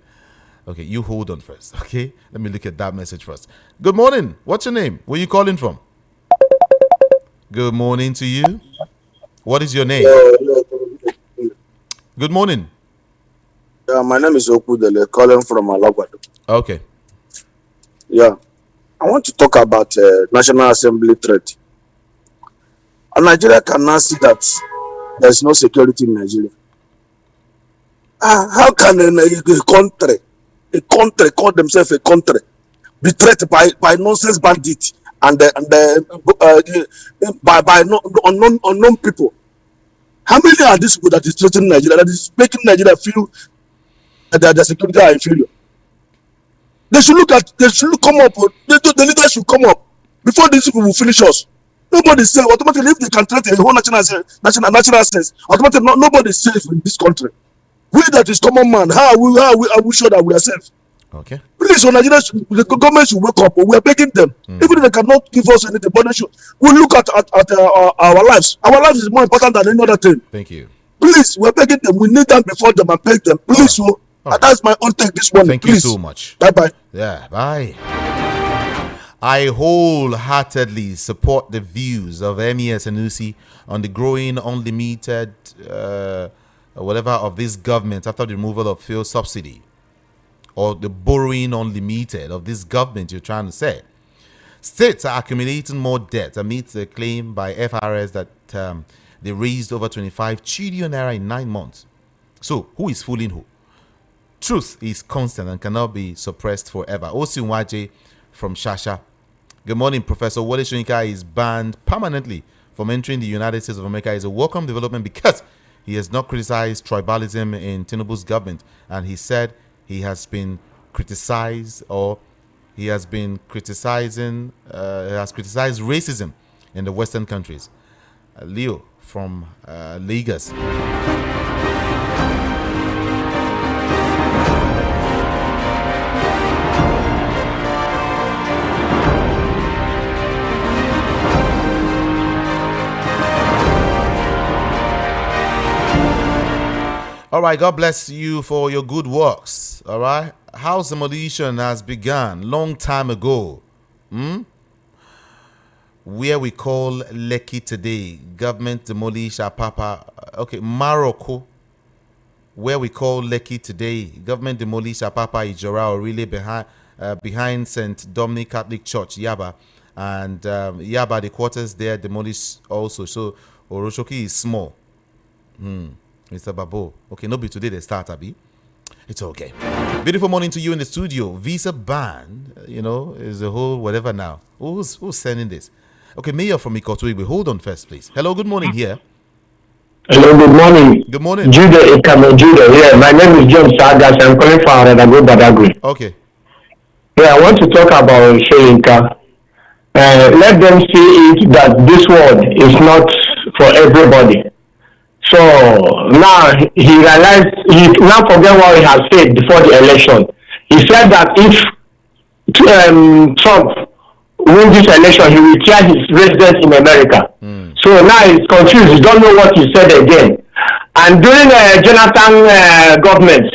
[SPEAKER 1] you hold on first. Okay, let me look at that message first. Good morning. What's your name? Where you calling from? Good morning to you. What is your name? Good morning.
[SPEAKER 11] My name is Okudele, calling from Alagbado.
[SPEAKER 1] Okay.
[SPEAKER 11] Yeah, I want to talk about National Assembly threat. And Nigeria cannot see that there is no security in Nigeria. How can a country call themselves a country be threatened by nonsense bandits and by unknown people? How many are these people that is threatening Nigeria, that is making Nigeria feel that their security are inferior? They should come up. The leaders should come up before these people will finish us. Nobody is safe. Automatically, if they can threaten a whole national sense, automatically nobody is safe in this country. We that is common man, how are we sure that we are safe?
[SPEAKER 1] Okay.
[SPEAKER 11] Please, so Nigeria, the government should wake up. We are begging them. Even if they cannot give us anything, but they should. We look at our lives. Our lives is more important than any other thing.
[SPEAKER 1] Thank you.
[SPEAKER 11] Please, we are begging them. We need them before them and beg them. Please, so that's my own take this morning.
[SPEAKER 1] Thank you so much.
[SPEAKER 11] Bye bye.
[SPEAKER 1] Yeah, bye. I wholeheartedly support the views of MES and UC on the growing unlimited whatever of this government after the removal of fuel subsidy, or the borrowing unlimited of this government you're trying to say. States are accumulating more debt amidst the claim by FRS that they raised over 25 trillion naira in 9 months. So who is fooling who? Truth is constant and cannot be suppressed forever. Osinwaje from Shasha. Good morning, Professor. Wole Soyinka is banned permanently from entering the United States of America. Is a welcome development because he has not criticized tribalism in Tinubu's government, and he said he has been criticized, or he has been criticizing, has criticized racism in the Western countries. Leo from Lagos. All right, God bless you for your good works. All right, house demolition has begun long time ago. Where we call Lekki today, government demolish Apapa. Okay, Morocco. Where we call Lekki today, government demolish Apapa Ijora, or really behind St. Dominic Catholic Church, Yaba, and Yaba, the quarters there demolished also. So Oroshoki is small. Mr. Babo. Okay, no be today they start, Abi. It's okay. Beautiful morning to you in the studio. Visa ban, is a whole whatever now. Who's sending this? Okay, Mayor from Ikotuigwe. Hold on first, please. Hello, good morning here.
[SPEAKER 7] Hello, good morning.
[SPEAKER 1] Good morning.
[SPEAKER 7] Judah, yeah. My name is John Sagas. I'm calling from Radago Badagry.
[SPEAKER 1] Okay.
[SPEAKER 7] Yeah, I want to talk about Soyinka. Let them see it that this world is not for everybody. So now he realized, he now forget what he has said before the election. He said that if Trump wins this election, he will tear his residence in America. So now he's confused. He don't know what he said again. And during Jonathan government,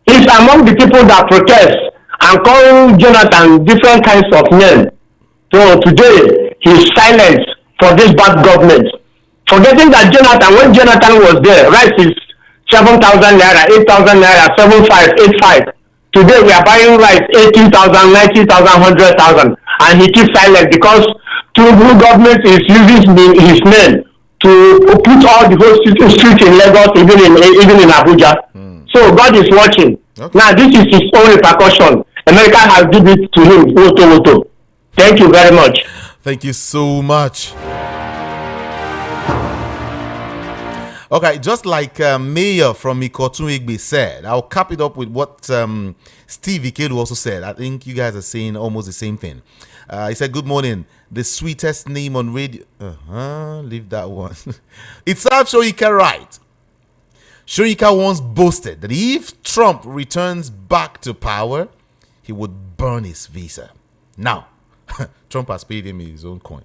[SPEAKER 7] he's among the people that protest and call Jonathan different kinds of names. So today he's silent for this bad government. Forgetting that when Jonathan was there, rice is 7,000 naira, 8,000 naira, 7,500, 8,500. Today we are buying rice 18,000, 90,000, 100,000, and he keeps silent because Tinubu government is using his name to put all the whole street in Lagos, even in Abuja. So God is watching. Okay. Now this is his own repercussion. America has given it to him. Woto. Thank you very much.
[SPEAKER 1] Thank you so much. Okay, just like Mayor from Ikotuigbe said, I'll cap it up with what Steve Ikelu also said. I think you guys are saying almost the same thing. He said, good morning. The sweetest name on radio. Leave that one. It serves Soyinka right. Soyinka once boasted that if Trump returns back to power, he would burn his visa. Now, Trump has paid him his own coin.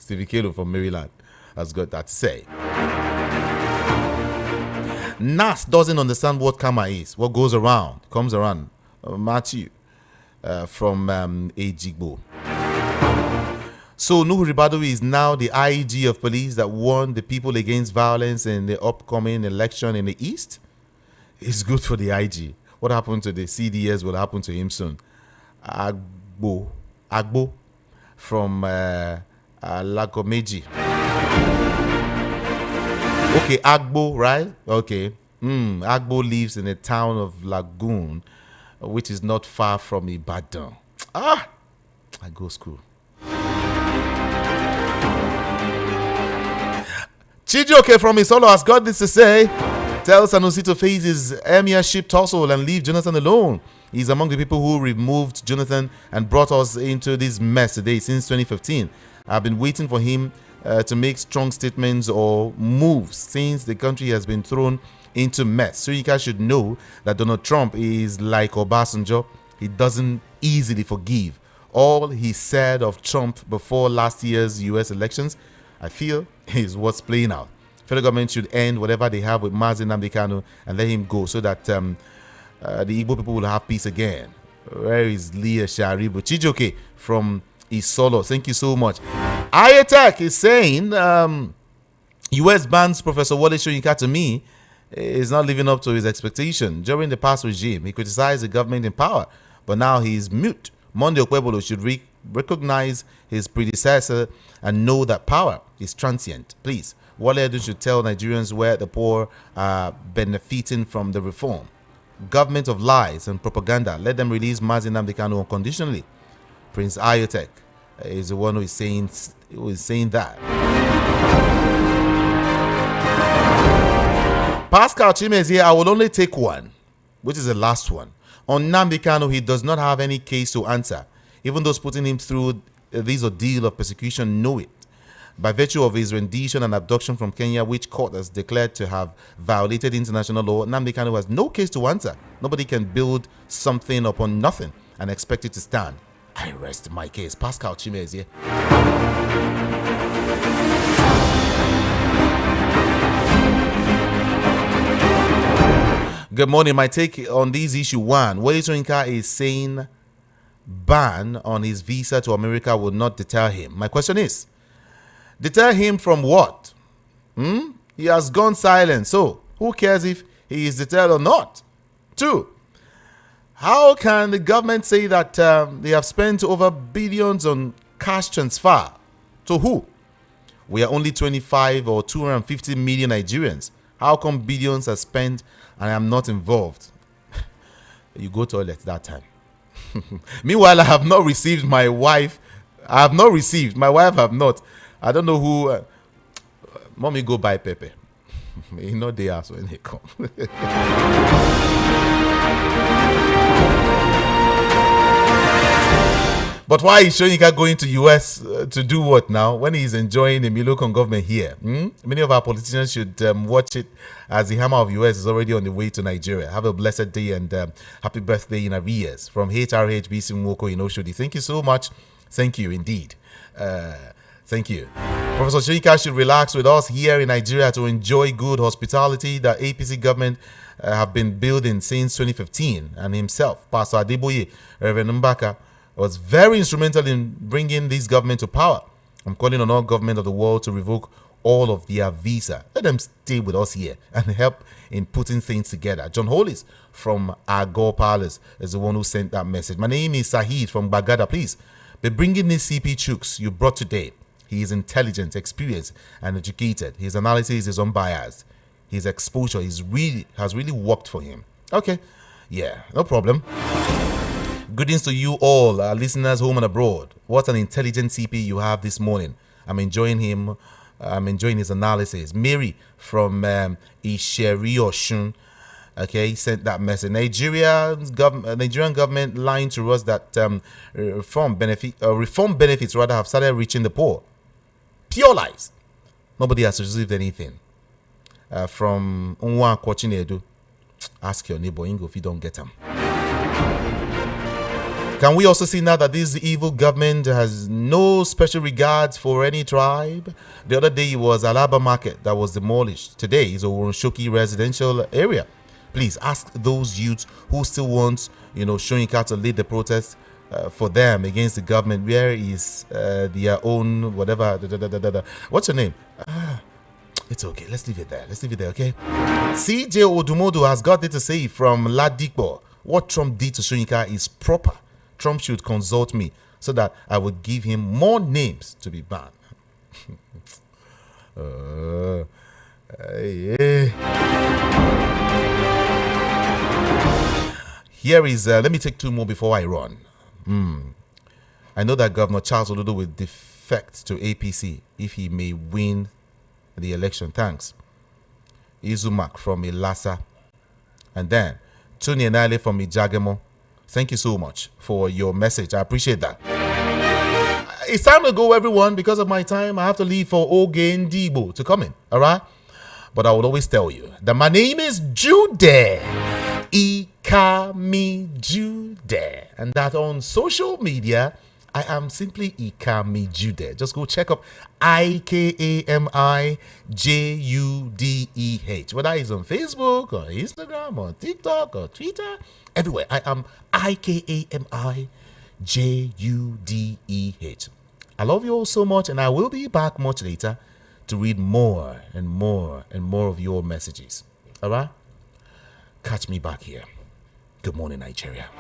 [SPEAKER 1] Stevie Kalo from Maryland has got that to say. NASS doesn't understand what karma is. What goes around comes around. Matthew from Ejigbo. So Nuhu Ribadu is now the IG of police that warned the people against violence in the upcoming election in the East. It's good for the IG. What happened to the CDS will happen to him soon. Agbo from Lagomeji. Okay, Agbo, right? Okay. Agbo lives in the town of Lagoon, which is not far from Ibadan. I go school. Chijioke from Isolo has got this to say. Tell Sanusi to face his emirship tussle and leave Jonathan alone. He's among the people who removed Jonathan and brought us into this mess today since 2015. I've been waiting for him to make strong statements or moves since the country has been thrown into mess. Soyinka should know that Donald Trump is like Obasanjo. He doesn't easily forgive. All he said of Trump before last year's US elections, I feel, is what's playing out. Federal government should end whatever they have with Mazi Nnamdi Kanu and let him go so that the Igbo people will have peace again. Where is Leah Sharibu? Chijoke from Isolo. Thank you so much. Ayatek is saying US bans Professor Wole Soyinka to me is not living up to his expectation. During the past regime, he criticized the government in power, but now he is mute. Monday Okwebolo should recognize his predecessor and know that power is transient. Please, Wole Edu should tell Nigerians where the poor are benefiting from the reform. Government of lies and propaganda. Let them release Mazi Nnamdi Kanu unconditionally. Prince Ayotek is the one who is saying that. Pascal Chime is here. I will only take one, which is the last one. On Nnamdi Kanu, he does not have any case to answer. Even those putting him through this ordeal of persecution know it. By virtue of his rendition and abduction from Kenya, which court has declared to have violated international law, Nnamdi Kanu has no case to answer. Nobody can build something upon nothing and expect it to stand. I rest my case. Pascal Chime is here. Good morning. My take on this issue: one, Wole Soyinka is saying ban on his visa to America will not deter him. My question is, deter him from what? He has gone silent, so who cares if he is deterred or not? Two, how can the government say that they have spent over billions on cash transfer? To who? We are only 25 or 250 million Nigerians. How come billions are spent and I am not involved? You go to toilet that time. Meanwhile, I have not received my wife. I have not received. My wife have not. I don't know who. Mommy go buy pepper. You know they ask when they come. But why is Soyinka going to US to do what now when he's enjoying the Milocon government here? Many of our politicians should watch it as the hammer of US is already on the way to Nigeria. Have a blessed day and happy birthday in arrears from HRHBC Mwoko in Oshodi. Thank you so much. Thank you indeed. Thank you. Professor Soyinka should relax with us here in Nigeria to enjoy good hospitality that APC government have been building since 2015. And himself, Pastor Adeboye, Reverend Mbaka, was very instrumental in bringing this government to power. I'm calling on all government of the world to revoke all of their visa. Let them stay with us here and help in putting things together. John Hollis from Agor Palace is the one who sent that message. My name is Sahid from Bagada. Please be bringing this CP Chooks you brought today. He is intelligent, experienced, and educated. His analysis is unbiased. His exposure has really worked for him. Okay, yeah, no problem. Greetings to you all, listeners home and abroad. What an intelligent CP you have this morning. I'm enjoying him. I'm enjoying his analysis. Mary from Isheri Oshun, okay, sent that message. Nigerian government lying to us that reform benefits rather have started reaching the poor. Pure lies. Nobody has received anything. From Unwa Kochinedu. Ask your neighbor, Ingo, if you don't get them. Can we also see now that this evil government has no special regards for any tribe? The other day it was Alaba Market that was demolished. Today is a Wuronshoki residential area. Please ask those youths who still want, Soyinka to lead the protest for them against the government. Where is their own whatever? What's your name? It's okay. Let's leave it there. Okay. CJ Odumodu has got it to say from Ladipo. What Trump did to Soyinka is proper. Trump should consult me so that I would give him more names to be banned. Yeah. Here is, let me take two more before I run. I know that Governor Charles Ododo will defect to APC if he may win the election. Thanks. Izumak from Ilasa. And then Tuni Enale from Ijagemo. Thank you so much for your message. I appreciate that. It's time to go, everyone. Because of my time, I have to leave for Oge Ndibo to come in. All right? But I will always tell you that my name is Jude. Ikami Jude. And that on social media, I am simply Ikami Jude. Just go check up IKAMIJUDEH. Whether it's on Facebook or Instagram or TikTok or Twitter, everywhere. I am IKAMIJUDEH. I love you all so much, and I will be back much later to read more and more and more of your messages. All right? Catch me back here. Good morning, Nigeria.